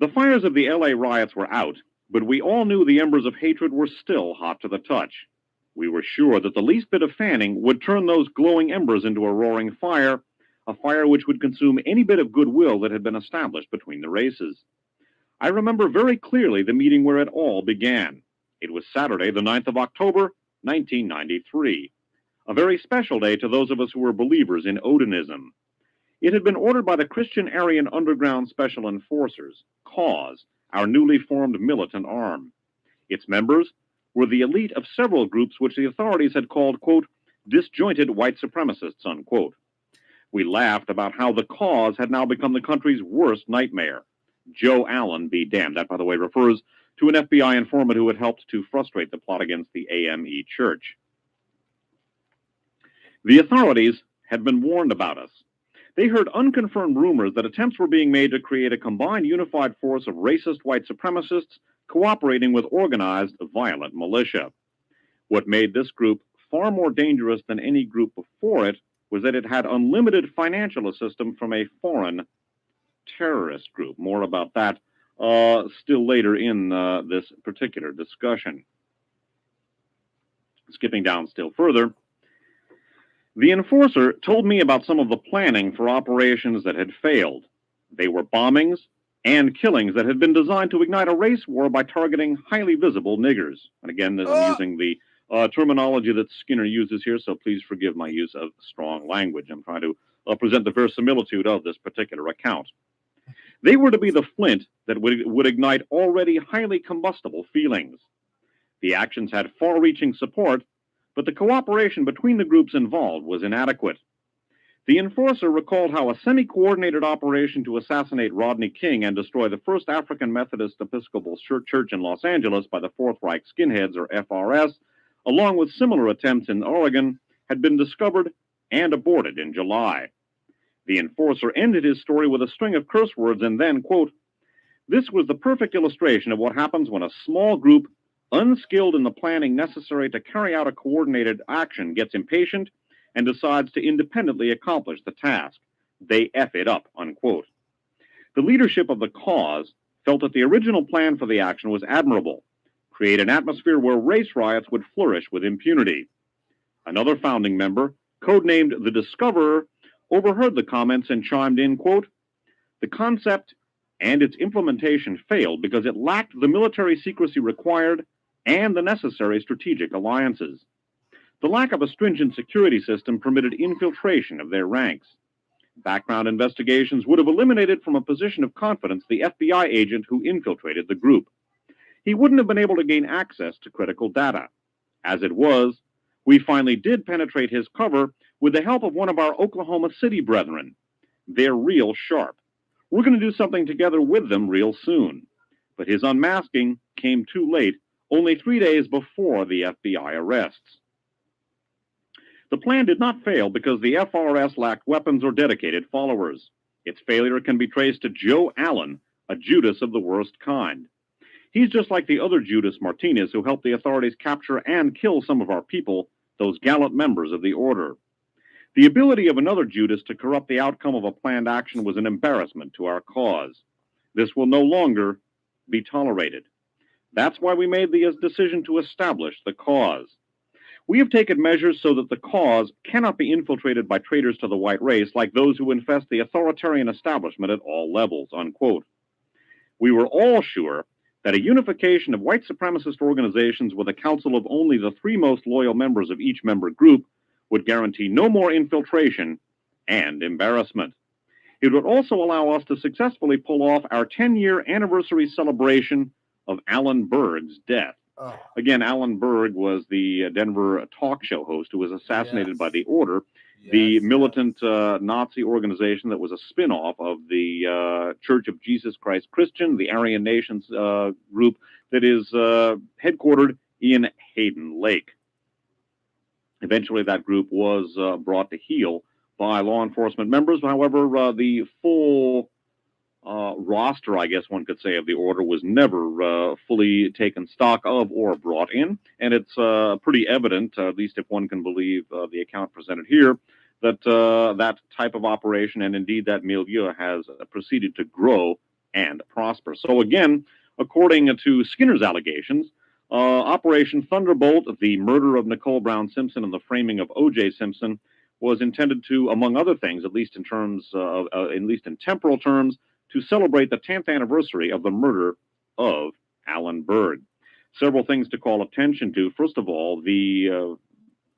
S3: "The fires of the LA riots were out, but we all knew the embers of hatred were still hot to the touch. We were sure that the least bit of fanning would turn those glowing embers into a roaring fire, a fire which would consume any bit of goodwill that had been established between the races. I remember very clearly the meeting where it all began. It was Saturday, the 9th of October, 1993, a very special day to those of us who were believers in Odinism. It had been ordered by the Christian Aryan Underground Special Enforcers, CAUSE, our newly formed militant arm. Its members were the elite of several groups which the authorities had called, quote, disjointed white supremacists, unquote. We laughed about how the cause had now become the country's worst nightmare. Joe Allen be damned." That, by the way, refers to an FBI informant who had helped to frustrate the plot against the AME Church. "The authorities had been warned about us. They heard unconfirmed rumors that attempts were being made to create a combined unified force of racist white supremacists cooperating with organized violent militia. What made this group far more dangerous than any group before it was that it had unlimited financial assistance from a foreign terrorist group." More about that still later in this particular discussion. Skipping down still further, "The enforcer told me about some of the planning for operations that had failed. They were bombings and killings that had been designed to ignite a race war by targeting highly visible niggers." And again, I'm using the terminology that Skinner uses here, so please forgive my use of strong language. I'm trying to present the verisimilitude of this particular account. "They were to be the flint that would ignite already highly combustible feelings. The actions had far-reaching support, but the cooperation between the groups involved was inadequate. The enforcer recalled how a semi-coordinated operation to assassinate Rodney King and destroy the first African Methodist Episcopal Church in Los Angeles by the Fourth Reich Skinheads, or FRS, along with similar attempts in Oregon, had been discovered and aborted in July. The enforcer ended his story with a string of curse words and then, quote, this was the perfect illustration of what happens when a small group, unskilled in the planning necessary to carry out a coordinated action, gets impatient and decides to independently accomplish the task. They F it up, unquote. The leadership of the cause felt that the original plan for the action was admirable, create an atmosphere where race riots would flourish with impunity. Another founding member, codenamed the Discoverer, overheard the comments and chimed in, quote, the concept and its implementation failed because it lacked the military secrecy required and the necessary strategic alliances. The lack of a stringent security system permitted infiltration of their ranks. Background investigations would have eliminated from a position of confidence the FBI agent who infiltrated the group. He wouldn't have been able to gain access to critical data. As it was, We finally did penetrate his cover with the help of one of our Oklahoma City brethren. They're real sharp. We're going to do something together with them real soon. But his unmasking came too late, only 3 days before the FBI arrests. The plan did not fail because the FRS lacked weapons or dedicated followers. Its failure can be traced to Joe Allen, a Judas of the worst kind. He's just like the other Judas Martinez who helped the authorities capture and kill some of our people, those gallant members of the order. The ability of another Judas to corrupt the outcome of a planned action was an embarrassment to our cause. This will no longer be tolerated. That's why we made the decision to establish the cause. We have taken measures so that the cause cannot be infiltrated by traitors to the white race like those who infest the authoritarian establishment at all levels, unquote. We were all sure that a unification of white supremacist organizations with a council of only the 3 most loyal members of each member group would guarantee no more infiltration and embarrassment. It would also allow us to successfully pull off our 10-year anniversary celebration of Alan Berg's death.
S1: Oh.
S3: Again, Alan Berg was the Denver talk show host who was assassinated by the Order, the militant Nazi organization that was a spin-off of the Church of Jesus Christ Christian, the Aryan Nations group that is headquartered in Hayden Lake. Eventually, that group was brought to heel by law enforcement members. However, the full roster, I guess one could say, of the Order was never fully taken stock of or brought in. And it's pretty evident, at least if one can believe the account presented here, that that type of operation and indeed that milieu has proceeded to grow and prosper. So again, according to Skinner's allegations, Operation Thunderbolt, the murder of Nicole Brown Simpson and the framing of O.J. Simpson, was intended to, among other things, at least in temporal terms, to celebrate the 10th anniversary of the murder of Alan Berg. Several things to call attention to. First of all, the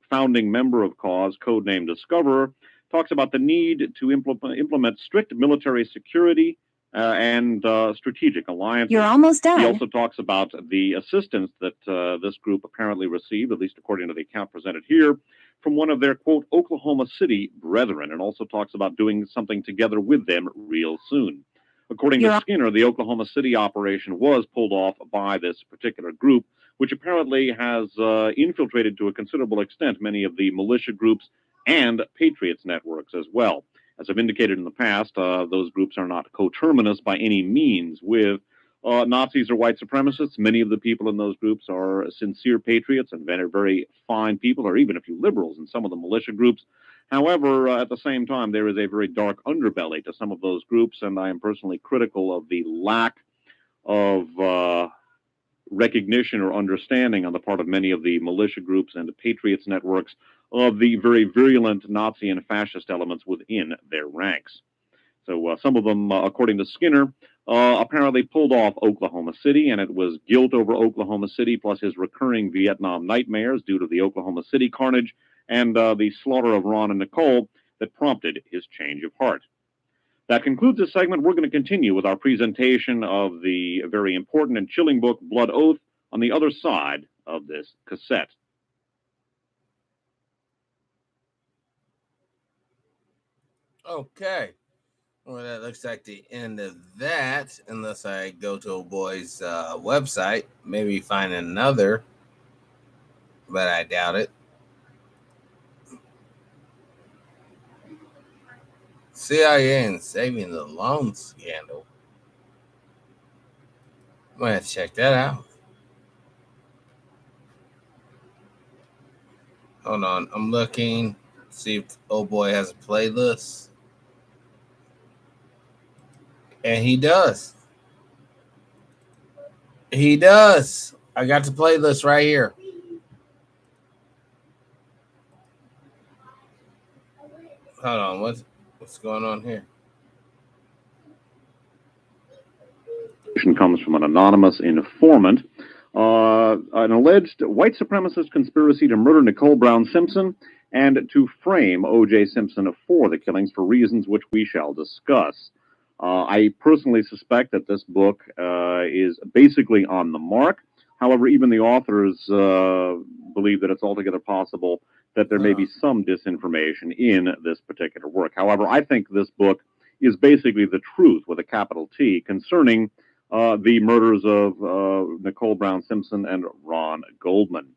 S3: founding member of CAUSE, codenamed Discoverer, talks about the need to implement strict military security and strategic alliances.
S4: You're almost done.
S3: He also talks about the assistance that this group apparently received, at least according to the account presented here, from one of their, quote, Oklahoma City brethren, and also talks about doing something together with them real soon. According to Skinner, the Oklahoma City operation was pulled off by this particular group, which apparently has infiltrated to a considerable extent many of the militia groups and Patriots networks as well. As I've indicated in the past, those groups are not coterminous by any means with Nazis or white supremacists. Many of the people in those groups are sincere patriots and very fine people, or even a few liberals in some of the militia groups. However, at the same time, there is a very dark underbelly to some of those groups, and I am personally critical of the lack of recognition or understanding on the part of many of the militia groups and the Patriots networks of the very virulent Nazi and fascist elements within their ranks. So some of them, according to Skinner, apparently pulled off Oklahoma City, and it was guilt over Oklahoma City plus his recurring Vietnam nightmares due to the Oklahoma City carnage and the slaughter of Ron and Nicole that prompted his change of heart. That concludes this segment. We're going to continue with our presentation of the very important and chilling book, Blood Oath, on the other side of this cassette.
S1: Okay. Well, that looks like the end of that, unless I go to old boy's website, maybe find another, but I doubt it. CIA and saving the loan scandal. I'm going to have to check that out. Hold on. I'm looking. See if old boy has a playlist. And he does. He does. I got the playlist right here. Hold on. What's going on here?
S3: Comes from an anonymous informant. An alleged white supremacist conspiracy to murder Nicole Brown Simpson and to frame O.J. Simpson for the killings for reasons which we shall discuss. I personally suspect that this book is basically on the mark. However, even the authors believe that it's altogether possible that there may be some disinformation in this particular work. However, I think this book is basically the truth with a capital T concerning the murders of Nicole Brown Simpson and Ron Goldman.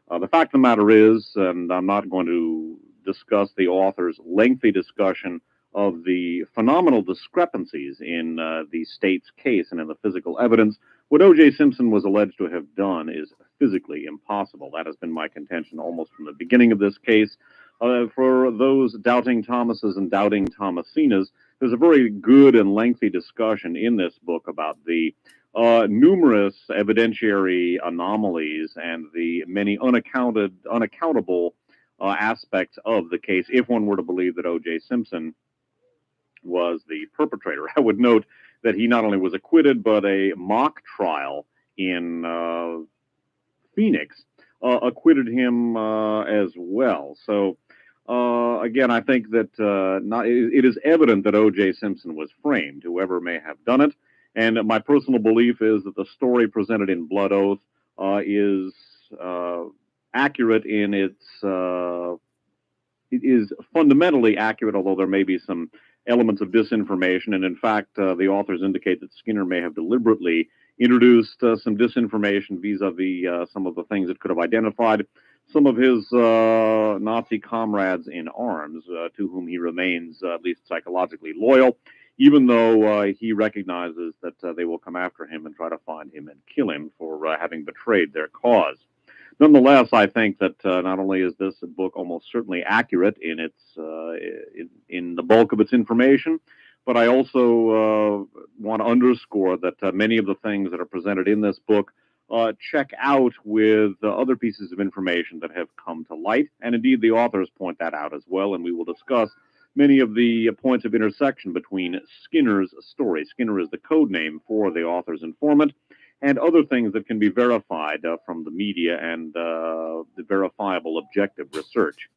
S3: The fact of the matter is, and I'm not going to discuss the author's lengthy discussion of the phenomenal discrepancies in the state's case and in the physical evidence, what O.J. Simpson was alleged to have done is physically impossible. That has been my contention almost from the beginning of this case. For those doubting Thomases and doubting Thomasinas, there's a very good and lengthy discussion in this book about the numerous evidentiary anomalies and the many unaccountable aspects of the case, if one were to believe that O.J. Simpson was the perpetrator. I would note that he not only was acquitted, but a mock trial in Phoenix acquitted him as well. So, again, I think that it is evident that O.J. Simpson was framed, whoever may have done it. And my personal belief is that the story presented in Blood Oath is accurate in its... it is fundamentally accurate, although there may be some elements of disinformation. And in fact, the authors indicate that Skinner may have deliberately introduced some disinformation vis-a-vis some of the things that could have identified some of his Nazi comrades in arms, to whom he remains at least psychologically loyal, even though he recognizes that they will come after him and try to find him and kill him for having betrayed their cause. Nonetheless, I think that not only is this book almost certainly accurate in its in the bulk of its information, but I also want to underscore that many of the things that are presented in this book check out with other pieces of information that have come to light, and indeed the authors point that out as well, and we will discuss many of the points of intersection between Skinner's story. Skinner is the code name for the author's informant, and other things that can be verified from the media and the verifiable objective research.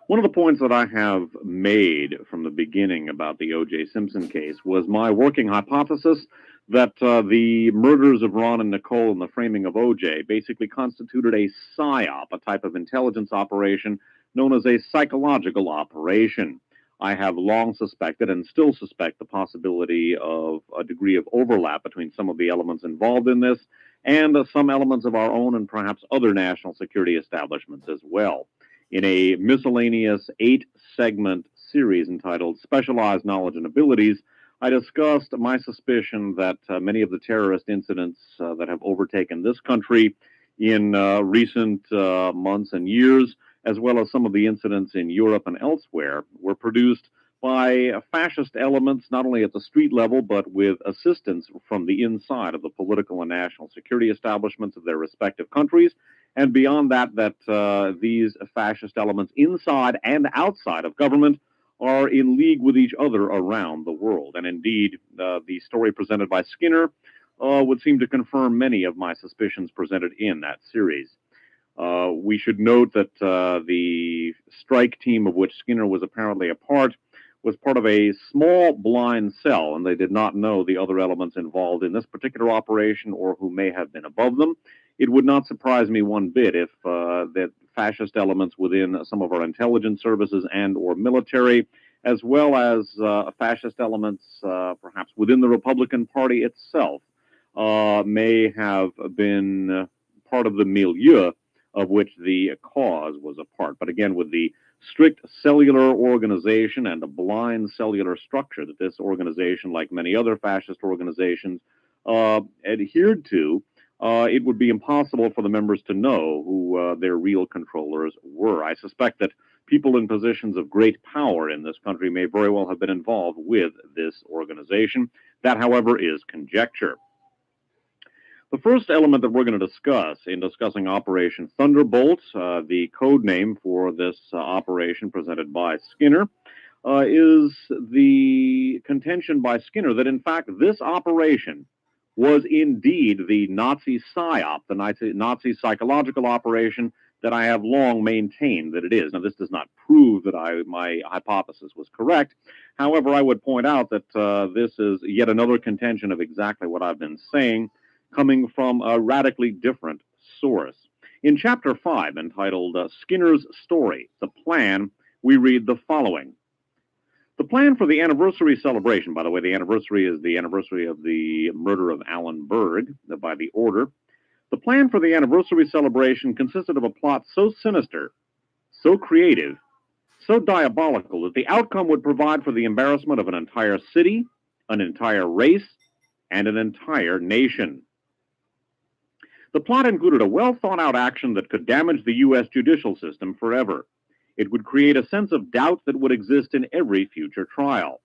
S3: One of the points that I have made from the beginning about the O.J. Simpson case was my working hypothesis that the murders of Ron and Nicole and the framing of O.J. basically constituted a PSYOP, a type of intelligence operation known as a psychological operation. I have long suspected and still suspect the possibility of a degree of overlap between some of the elements involved in this and some elements of our own and perhaps other national security establishments as well. In a miscellaneous 8-segment series entitled Specialized Knowledge and Abilities, I discussed my suspicion that many of the terrorist incidents that have overtaken this country in recent months and years, as well as some of the incidents in Europe and elsewhere, were produced by fascist elements, not only at the street level, but with assistance from the inside of the political and national security establishments of their respective countries. And beyond that, these fascist elements inside and outside of government are in league with each other around the world. And indeed, the story presented by Skinner would seem to confirm many of my suspicions presented in that series. We should note that the strike team of which Skinner was apparently a part was part of a small blind cell, and they did not know the other elements involved in this particular operation or who may have been above them. It would not surprise me one bit if that fascist elements within some of our intelligence services and or military, as well as fascist elements perhaps within the Republican Party itself, may have been part of the milieu of which the cause was a part. But again, with the strict cellular organization and a blind cellular structure that this organization, like many other fascist organizations, adhered to, it would be impossible for the members to know who their real controllers were. I suspect that people in positions of great power in this country may very well have been involved with this organization. That, however, is conjecture. The first element that we're going to discuss in discussing Operation Thunderbolt, the code name for this operation presented by Skinner, is the contention by Skinner that, in fact, this operation was indeed the Nazi PSYOP, the Nazi psychological operation that I have long maintained that it is. Now, this does not prove that my hypothesis was correct. However, I would point out that this is yet another contention of exactly what I've been saying, coming from a radically different source. In Chapter 5, entitled Skinner's Story, The Plan, we read the following. The plan for the anniversary celebration, by the way, the anniversary is the anniversary of the murder of Alan Berg by the order. The plan for the anniversary celebration consisted of a plot so sinister, so creative, so diabolical that the outcome would provide for the embarrassment of an entire city, an entire race, and an entire nation. The plot included a well-thought-out action that could damage the U.S. judicial system forever. It would create a sense of doubt that would exist in every future trial.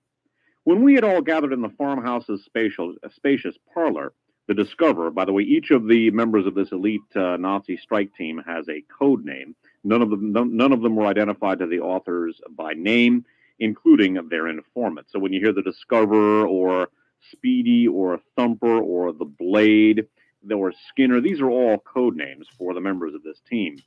S3: When we had all gathered in the farmhouse's spacious parlor, the Discoverer, by the way, each of the members of this elite Nazi strike team has a code name. None of them were identified to the authors by name, including their informant. So when you hear the Discoverer or Speedy or Thumper or the Blade or Skinner, these are all code names for the members of this team.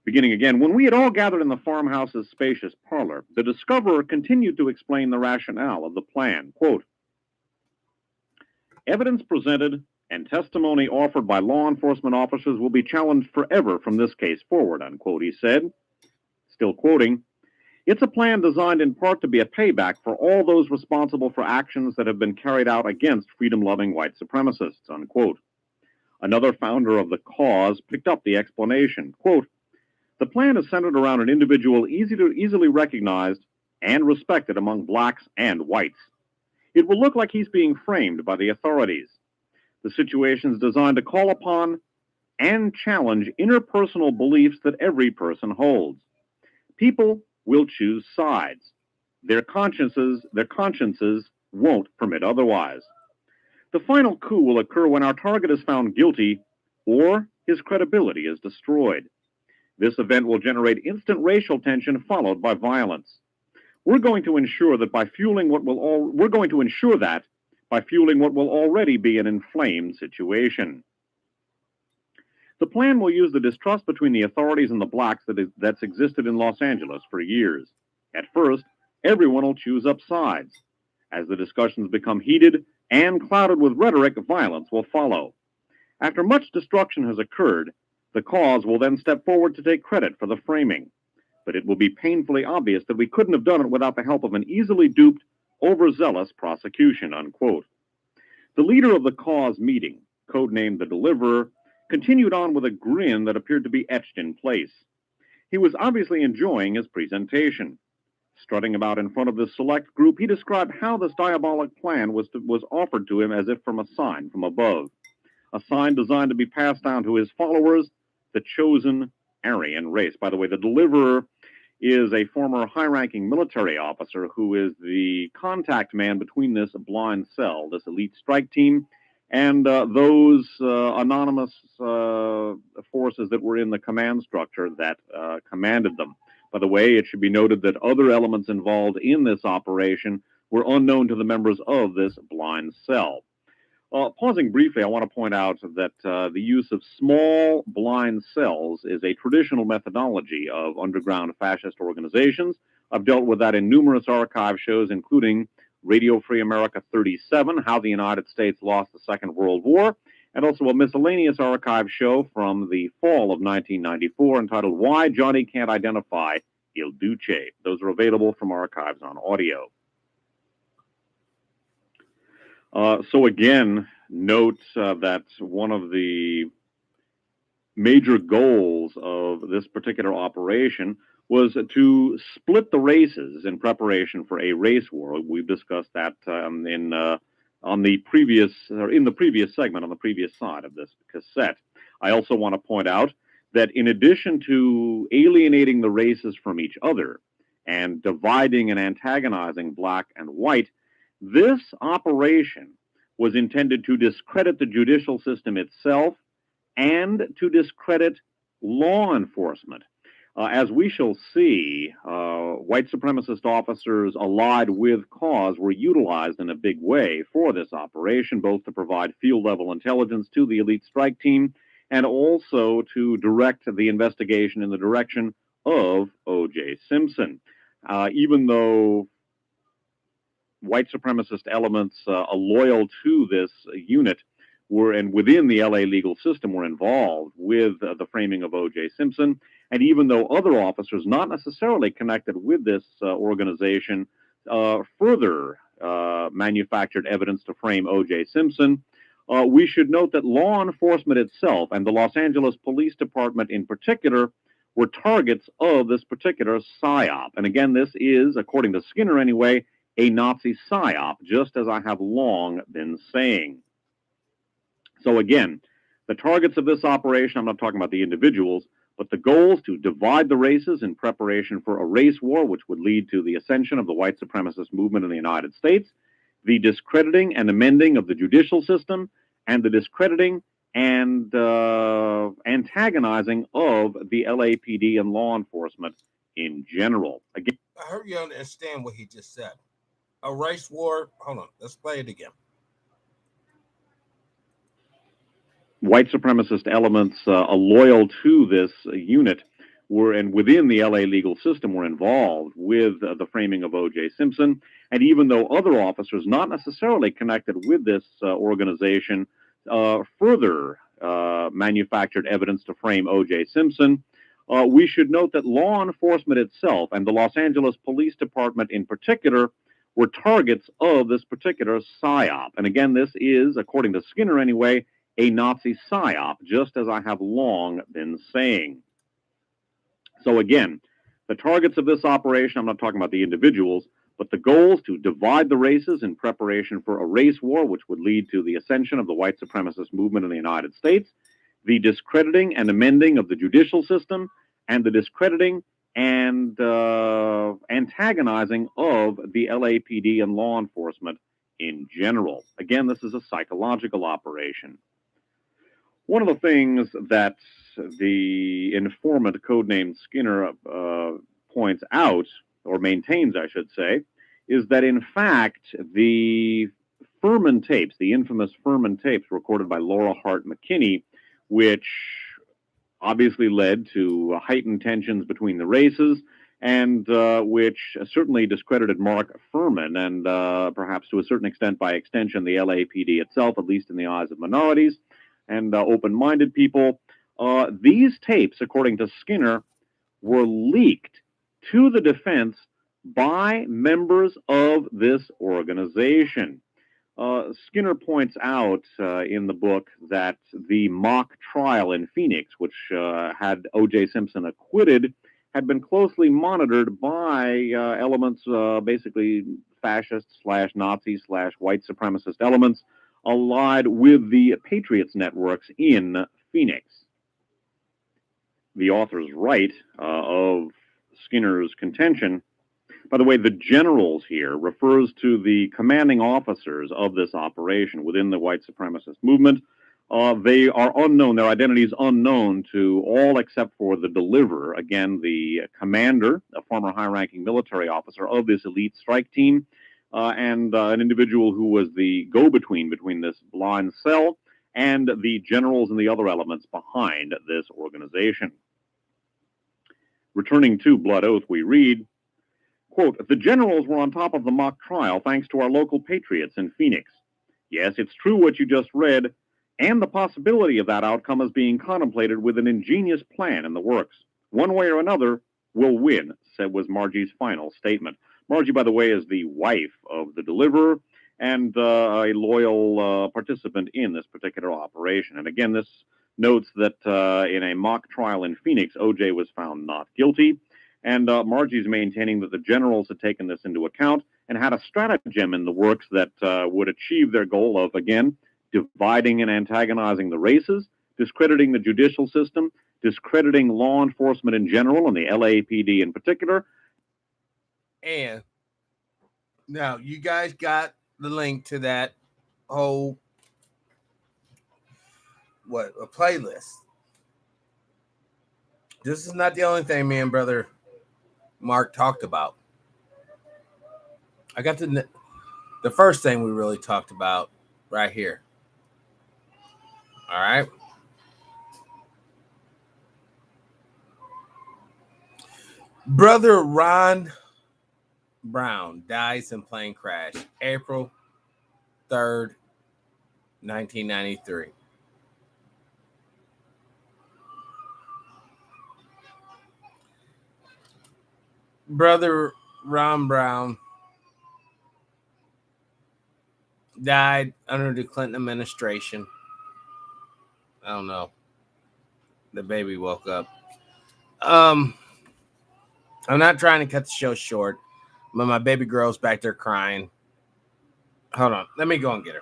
S3: Beginning again, when we had all gathered in the farmhouse's spacious parlor, the Discoverer continued to explain the rationale of the plan. Quote, evidence presented and testimony offered by law enforcement officers will be challenged forever from this case forward, unquote, he said. Still quoting, it's a plan designed in part to be a payback for all those responsible for actions that have been carried out against freedom-loving white supremacists, unquote. Another founder of the cause picked up the explanation. Quote, the plan is centered around an individual easily recognized and respected among blacks and whites. It will look like he's being framed by the authorities. The situation is designed to call upon and challenge interpersonal beliefs that every person holds. People will choose sides. Their consciences won't permit otherwise. The final coup will occur when our target is found guilty or his credibility is destroyed. This event will generate instant racial tension followed by violence. We're going to ensure that by fueling what will already be an inflamed situation. The plan will use the distrust between the authorities and the blacks that's existed in Los Angeles for years. At first, everyone will choose up sides. As the discussions become heated and clouded with rhetoric, violence will follow. After much destruction has occurred, the cause will then step forward to take credit for the framing. But it will be painfully obvious that we couldn't have done it without the help of an easily duped, overzealous prosecution, unquote. The leader of the cause meeting, codenamed the Deliverer, continued on with a grin that appeared to be etched in place. He was obviously enjoying his presentation. Strutting about in front of this select group, he described how this diabolic plan was offered to him as if from a sign from above. A sign designed to be passed down to his followers, the chosen Aryan race. By the way, the Deliverer is a former high-ranking military officer who is the contact man between this blind cell, this elite strike team, and those anonymous forces that were in the command structure that commanded them. By the way, it should be noted that other elements involved in this operation were unknown to the members of this blind cell. Pausing briefly, I want to point out that the use of small blind cells is a traditional methodology of underground fascist organizations. I've dealt with that in numerous archive shows, including Radio Free America 37, How the United States Lost the Second World War, and also a miscellaneous archive show from the fall of 1994 entitled Why Johnny Can't Identify Il Duce. Those are available from archives on audio. So again, note that one of the major goals of this particular operation was to split the races in preparation for a race war. We've discussed that in the previous segment on the previous side of this cassette. I also want to point out that in addition to alienating the races from each other and dividing and antagonizing black and white, this operation was intended to discredit the judicial system itself and to discredit law enforcement. As we shall see, white supremacist officers allied with cause were utilized in a big way for this operation, both to provide field-level intelligence to the elite strike team and also to direct the investigation in the direction of O.J. Simpson. Even though white supremacist elements loyal to this unit and within the LA legal system were involved with the framing of O.J. Simpson. And even though other officers not necessarily connected with this organization further manufactured evidence to frame O.J. Simpson, we should note that law enforcement itself and the Los Angeles Police Department in particular were targets of this particular psyop. And again, this is, according to Skinner anyway, a Nazi psyop, just as I have long been saying. So again, the targets of this operation, I'm not talking about the individuals, but the goals to divide the races in preparation for a race war, which would lead to the ascension of the white supremacist movement in the United States, the discrediting and amending of the judicial system, and the discrediting and antagonizing of the LAPD and law enforcement in general. Again,
S1: I hope you understand what he just said. A race war. Hold on, let's play it again.
S3: White supremacist elements loyal to this unit and within the LA legal system were involved with the framing of O.J. Simpson. And even though other officers not necessarily connected with this organization further manufactured evidence to frame O.J. Simpson, we should note that law enforcement itself and the Los Angeles Police Department in particular were targets of this particular psyop. And again, this is, according to Skinner anyway, a Nazi psyop, just as I have long been saying. So again, the targets of this operation, I'm not talking about the individuals, but the goals to divide the races in preparation for a race war, which would lead to the ascension of the white supremacist movement in the United States, the discrediting and amending of the judicial system, and the discrediting and antagonizing of the LAPD and law enforcement in general. Again, this is a psychological operation. One of the things that the informant, codenamed Skinner, points out, or maintains, I should say, is that in fact the Furman tapes, the infamous Furman tapes recorded by Laura Hart McKinney, which obviously led to heightened tensions between the races, and which certainly discredited Mark Furman, and perhaps to a certain extent, by extension, the LAPD itself, at least in the eyes of minorities and open-minded people. These tapes, according to Skinner, were leaked to the defense by members of this organization. Skinner points out in the book that the mock trial in Phoenix, which had O.J. Simpson acquitted, had been closely monitored by elements, basically fascist/Nazi/white supremacist elements, allied with the Patriots networks in Phoenix. The author's right of Skinner's contention. By the way, the generals here refers to the commanding officers of this operation within the white supremacist movement. They are unknown. Their identity is unknown to all except for the deliverer. Again, the commander, a former high-ranking military officer of this elite strike team, and an individual who was the go-between between this blind cell and the generals and the other elements behind this organization. Returning to Blood Oath, we read, quote, "The generals were on top of the mock trial thanks to our local patriots in Phoenix. Yes, it's true what you just read, and the possibility of that outcome is being contemplated with an ingenious plan in the works. One way or another, we'll win," was Margie's final statement. Margie, by the way, is the wife of the deliverer and a loyal participant in this particular operation. And again, this notes that in a mock trial in Phoenix, O.J. was found not guilty. And Margie's maintaining that the generals had taken this into account and had a stratagem in the works that would achieve their goal of, again, dividing and antagonizing the races, discrediting the judicial system, discrediting law enforcement in general and the LAPD in particular.
S1: And now you guys got the link to that whole a playlist. This is not the only thing me and brother Mark talked about. I got the first thing we really talked about right here. All right. Brother Ron Brown dies in plane crash, April 3rd, 1993. Brother Ron Brown died under the Clinton administration. I don't know. The baby woke up. I'm not trying to cut the show short, but my baby girl's back there crying. Hold on. Let me go and get her.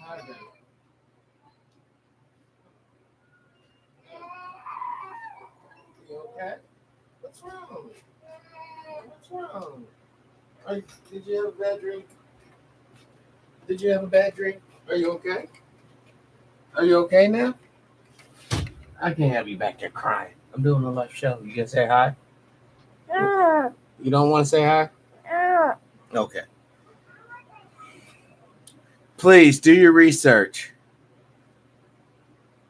S1: Hi, baby. You okay? What's wrong? What's wrong? Did you have a bad drink? Did you have a bad drink? Are you okay? Are you okay now? I can't have you back there crying. I'm doing a live show. You gonna say hi? You don't want to say hi? Okay. Please do your research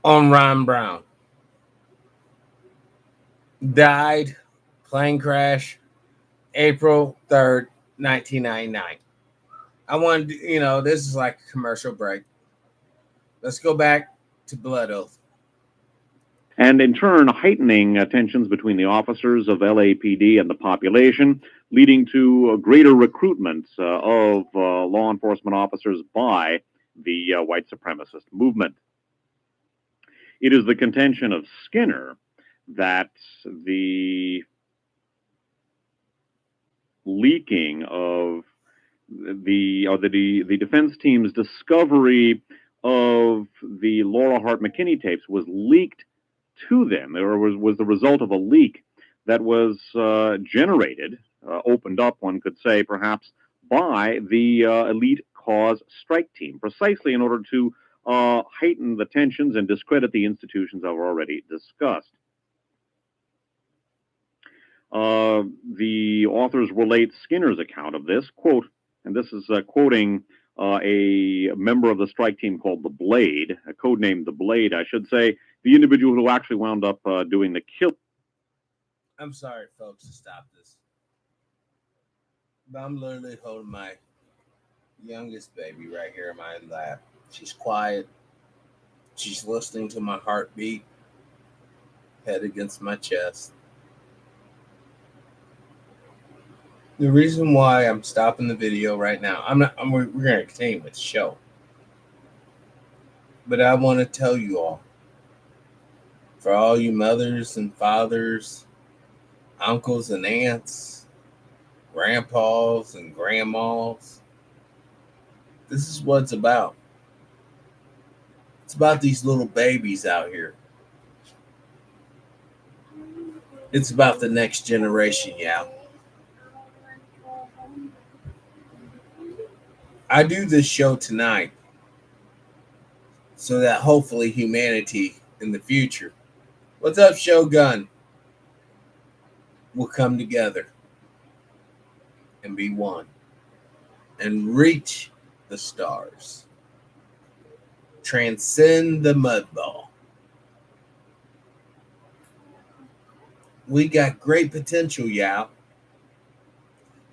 S1: on Ron Brown. Died, plane crash, April 3rd, 1999. I wanted, this is like a commercial break. Let's go back to Blood Oath.
S3: And in turn, heightening tensions between the officers of LAPD and the population, leading to greater recruitment of law enforcement officers by the white supremacist movement. It is the contention of Skinner that the leaking of the defense team's discovery of the Laura Hart McKinney tapes was leaked to them, or was the result of a leak that was generated, opened up, one could say, perhaps, by the elite cause strike team, precisely in order to heighten the tensions and discredit the institutions I've already discussed. The authors relate Skinner's account of this, quote, and this is quoting a member of the strike team called the Blade, codenamed the Blade, I should say, the individual who actually wound up doing the kill.
S1: I'm sorry, folks, to stop this. But I'm literally holding my youngest baby right here in my lap. She's quiet. She's listening to my heartbeat, head against my chest. The reason why I'm stopping the video right now, we're going to continue with the show. But I want to tell you all, for all you mothers and fathers, uncles and aunts, grandpas and grandmas, this is what it's about. It's about these little babies out here. It's about the next generation, yeah. I do this show tonight so that hopefully humanity in the future, what's up, Shogun, will come together and be one and reach the stars, transcend the mud ball. We got great potential, y'all,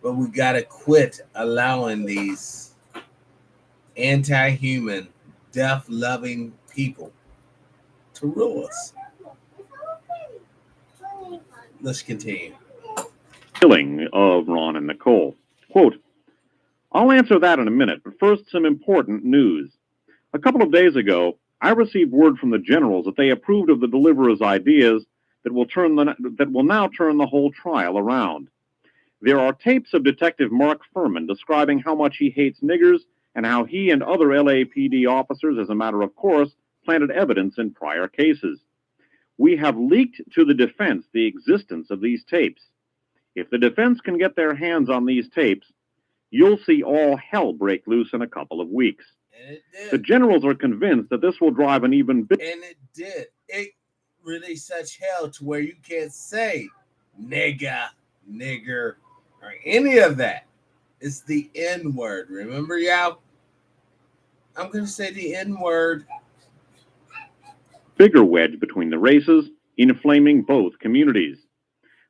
S1: but we got to quit allowing these anti-human, death-loving people to rule us. Let's continue.
S3: Killing of Ron and Nicole. Quote, I'll answer that in a minute, but first some important news. A couple of days ago, I received word from the generals that they approved of the deliverer's ideas that will now turn the whole trial around. There are tapes of Detective Mark Furman describing how much he hates niggers and how he and other LAPD officers, as a matter of course, planted evidence in prior cases. We have leaked to the defense the existence of these tapes. If the defense can get their hands on these tapes, you'll see all hell break loose in a couple of weeks.
S1: And it did.
S3: The generals are convinced that this will drive an even bigger...
S1: And it did. It really such hell to where you can't say nigga, nigger, or any of that. It's the N word. Remember, y'all? I'm going to say the N word.
S3: Bigger wedge between the races, inflaming both communities.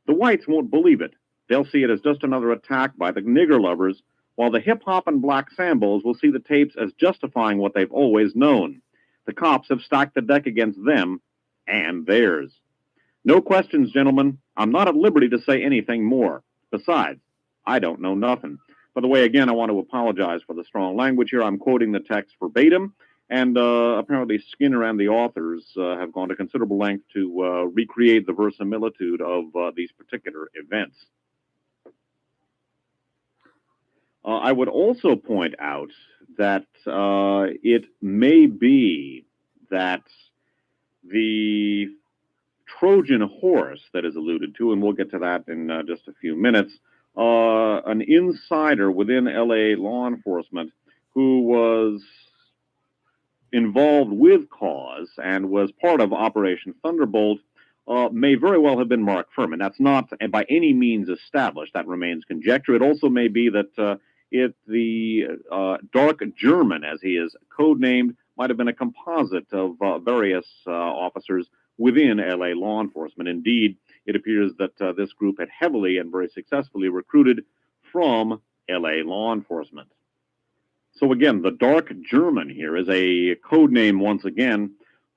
S3: The whites won't believe it. They'll see it as just another attack by the nigger lovers, while the hip-hop and black sambos will see the tapes as justifying what they've always known. The cops have stacked the deck against them and theirs. No questions, gentlemen. I'm not at liberty to say anything more. Besides, I don't know nothing. By the way, again, I want to apologize for the strong language here. I'm quoting the text verbatim, and apparently Skinner and the authors have gone to considerable length to recreate the verisimilitude of these particular events. I would also point out that it may be that the Trojan horse that is alluded to, and we'll get to that in just a few minutes, an insider within LA law enforcement who was involved with cause and was part of Operation Thunderbolt may very well have been Mark Furman. That's not by any means established. That remains conjecture. It also may be that the Dark German, as he is codenamed, might have been a composite of various officers within LA law enforcement. Indeed, it appears that this group had heavily and very successfully recruited from LA law enforcement. So again, the Dark German here is a code name, once again,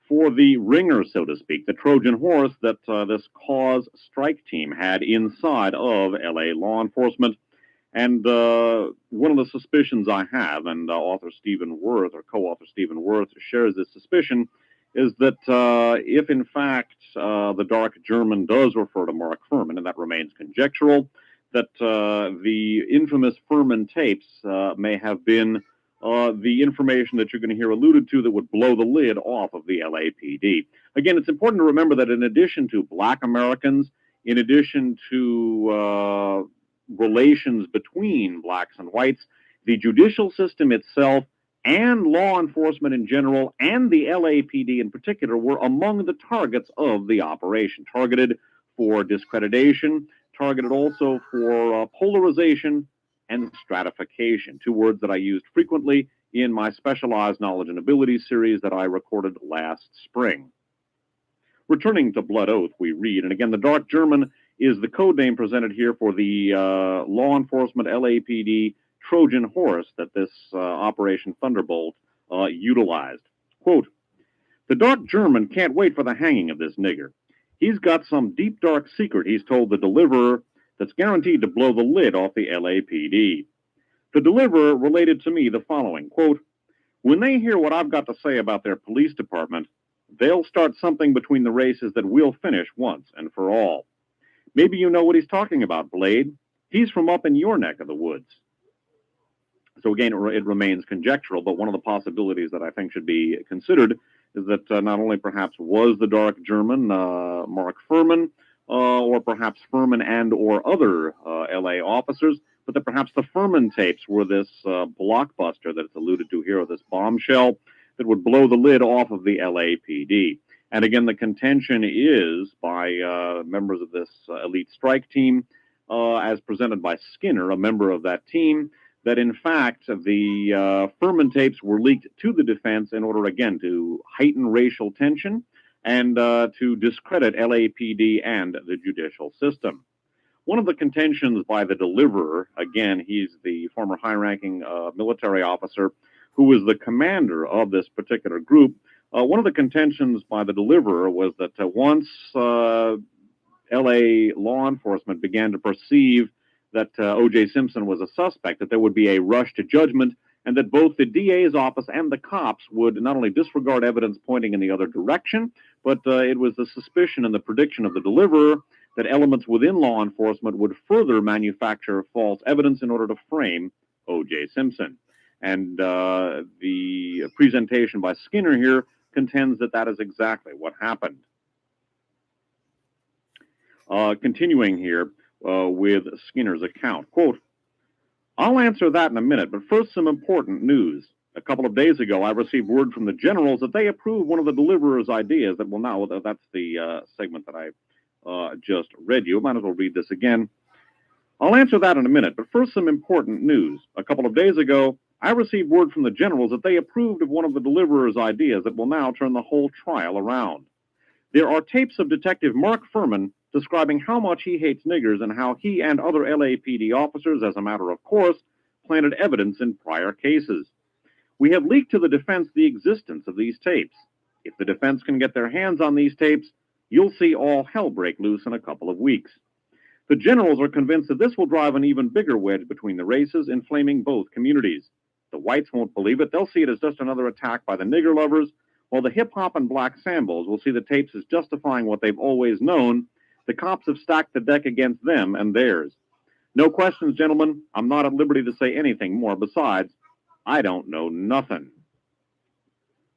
S3: for the ringer, so to speak, the Trojan horse that this cause strike team had inside of LA law enforcement. And one of the suspicions I have, and author Stephen Worth, or co-author Stephen Worth, shares this suspicion, is that if in fact the Dark German does refer to Mark Furman, and that remains conjectural, that the infamous Furman tapes may have been the information that you're going to hear alluded to that would blow the lid off of the LAPD. Again, it's important to remember that in addition to Black Americans, in addition to relations between blacks and whites, the judicial system itself and law enforcement in general and the LAPD in particular were among the targets of the operation, targeted for discreditation, targeted also for polarization and stratification, two words that I used frequently in my Specialized Knowledge and Abilities series that I recorded last spring. Returning to Blood Oath, we read, and again, the Dark German is the code name presented here for the law enforcement LAPD Trojan horse that this Operation Thunderbolt utilized. Quote, "The Dark German can't wait for the hanging of this nigger. He's got some deep, dark secret he's told the deliverer that's guaranteed to blow the lid off the LAPD. The deliverer related to me the following, quote, when they hear what I've got to say about their police department, they'll start something between the races that we'll finish once and for all. Maybe you know what he's talking about, Blade. He's from up in your neck of the woods." So again, it remains conjectural, but one of the possibilities that I think should be considered is that not only perhaps was the Dark German Mark Furman, or perhaps Furman and or other LA officers, but that perhaps the Furman tapes were this blockbuster that it's alluded to here, or this bombshell that would blow the lid off of the LAPD. And again, the contention is by members of this elite strike team, as presented by Skinner, a member of that team, that in fact the Furman tapes were leaked to the defense in order, again, to heighten racial tension and to discredit LAPD and the judicial system. One of the contentions by the deliverer, again, he's the former high-ranking military officer who was the commander of this particular group. One of the contentions by the deliverer was that once LA law enforcement began to perceive that O.J. Simpson was a suspect, that there would be a rush to judgment, and that both the DA's office and the cops would not only disregard evidence pointing in the other direction, but it was the suspicion and the prediction of the deliverer that elements within law enforcement would further manufacture false evidence in order to frame O.J. Simpson. And the presentation by Skinner here contends that that is exactly what happened. Continuing here with Skinner's account, quote, "I'll answer that in a minute, but first some important news. A couple of days ago, I received word from the generals that they approved one of the deliverer's ideas that will now," that's the segment that I just read you. Might as well read this again. "I'll answer that in a minute, but first some important news. A couple of days ago, I received word from the generals that they approved of one of the deliverer's ideas that will now turn the whole trial around. There are tapes of Detective Mark Furman describing how much he hates niggers and how he and other LAPD officers, as a matter of course, planted evidence in prior cases. We have leaked to the defense the existence of these tapes. If the defense can get their hands on these tapes, you'll see all hell break loose in a couple of weeks. The generals are convinced that this will drive an even bigger wedge between the races, inflaming both communities. The whites won't believe it. They'll see it as just another attack by the nigger lovers, while the hip-hop and black sambos will see the tapes as justifying what they've always known. The cops have stacked the deck against them and theirs. No questions, gentlemen. I'm not at liberty to say anything more. Besides, I don't know nothing.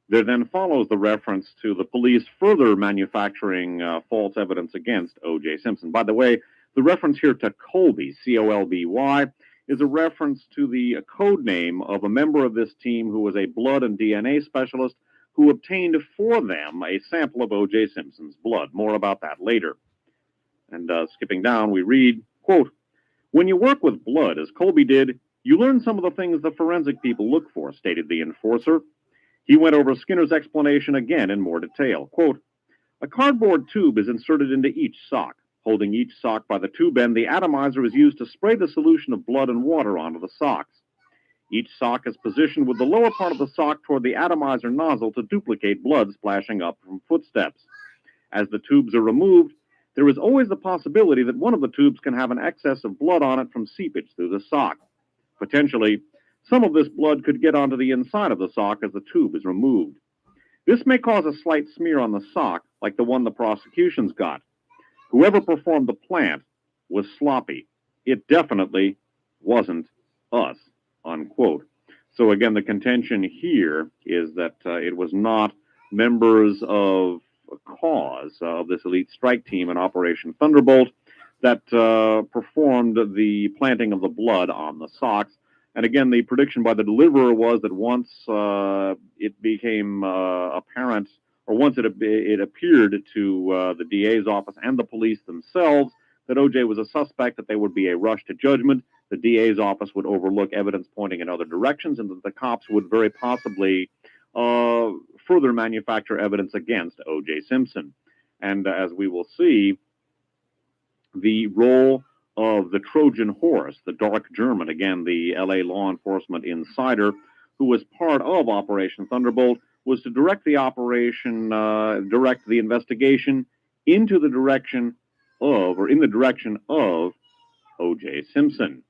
S3: There then follows the reference to the police further manufacturing false evidence against O.J. Simpson. By the way, the reference here to Colby, C-O-L-B-Y, is a reference to the code name of a member of this team who was a blood and DNA specialist who obtained for them a sample of O.J. Simpson's blood. More about that later. And skipping down, we read, quote, "When you work with blood, as Colby did, you learn some of the things the forensic people look for," stated the enforcer. He went over Skinner's explanation again in more detail. Quote, "A cardboard tube is inserted into each sock. Holding each sock by the tube end, the atomizer is used to spray the solution of blood and water onto the socks. Each sock is positioned with the lower part of the sock toward the atomizer nozzle to duplicate blood splashing up from footsteps. As the tubes are removed, there is always the possibility that one of the tubes can have an excess of blood on it from seepage through the sock. Potentially, some of this blood could get onto the inside of the sock as the tube is removed. This may cause a slight smear on the sock, like the one the prosecution's got. Whoever performed the plant was sloppy. It definitely wasn't us," unquote. So again, the contention here is that it was not members of a cause of this elite strike team in Operation Thunderbolt that performed the planting of the blood on the socks. And again, the prediction by the deliverer was that once it became apparent, or once it appeared to the DA's office and the police themselves that O.J. was a suspect, that there would be a rush to judgment. The DA's office would overlook evidence pointing in other directions, and that the cops would very possibly further manufacture evidence against O.J. Simpson. And as we will see, the role of the Trojan horse, the Dark German, again, the LA law enforcement insider, who was part of Operation Thunderbolt, was to direct the operation, direct the investigation into the direction of, or in the direction of, O.J. Simpson.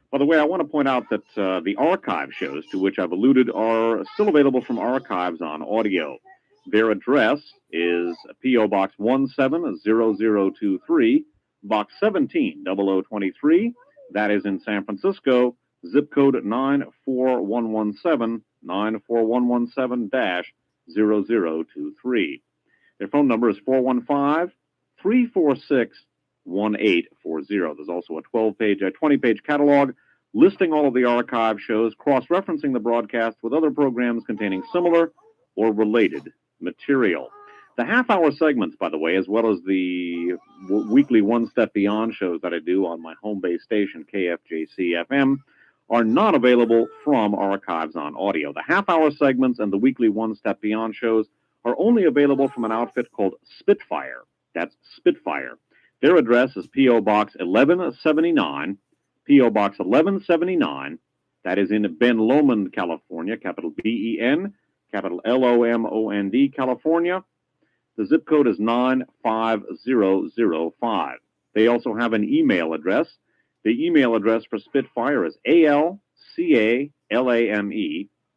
S3: By the way, I want to point out that the archive shows to which I've alluded are still available from Archives on Audio. Their address is P.O. Box 170023, Box 170023. That is in San Francisco, zip code 94117, 94117-0023. Their phone number is 415-346-1840. There's also a 20-page catalog listing all of the archive shows, cross-referencing the broadcast with other programs containing similar or related material. The half-hour segments, by the way, as well as the weekly One Step Beyond shows that I do on my home-based station, KFJC-FM, are not available from Archives on Audio. The half-hour segments and the weekly One Step Beyond shows are only available from an outfit called Spitfire. That's Spitfire. Their address is P.O. Box 1179, P.O. Box 1179. That is in Ben Lomond, California, capital B-E-N, capital L-O-M-O-N-D, California. The zip code is 95005. They also have an email address. The email address for Spitfire is ALCALAME,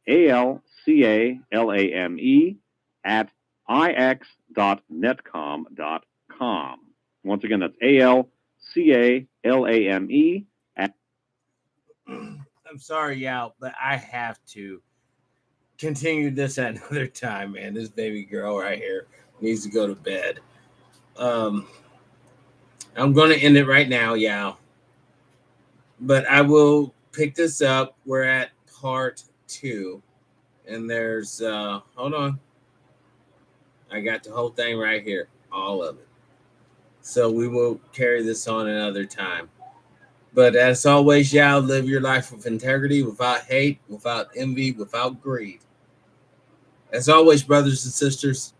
S3: ALCALAME @ix.netcom.com. Once again, that's ALCALAME at.
S1: I'm sorry, Yao, but I have to continue this at another time, man. This baby girl right here needs to go to bed. I'm going to end it right now, Yao. But I will pick this up. We're at part 2. And there's, hold on. I got the whole thing right here. All of it. So we will carry this on another time. But as always, Yao, live your life with integrity, without hate, without envy, without greed. As always, brothers and sisters,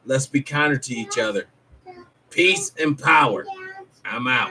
S1: let's be kinder to each other. Peace and power. I'm out.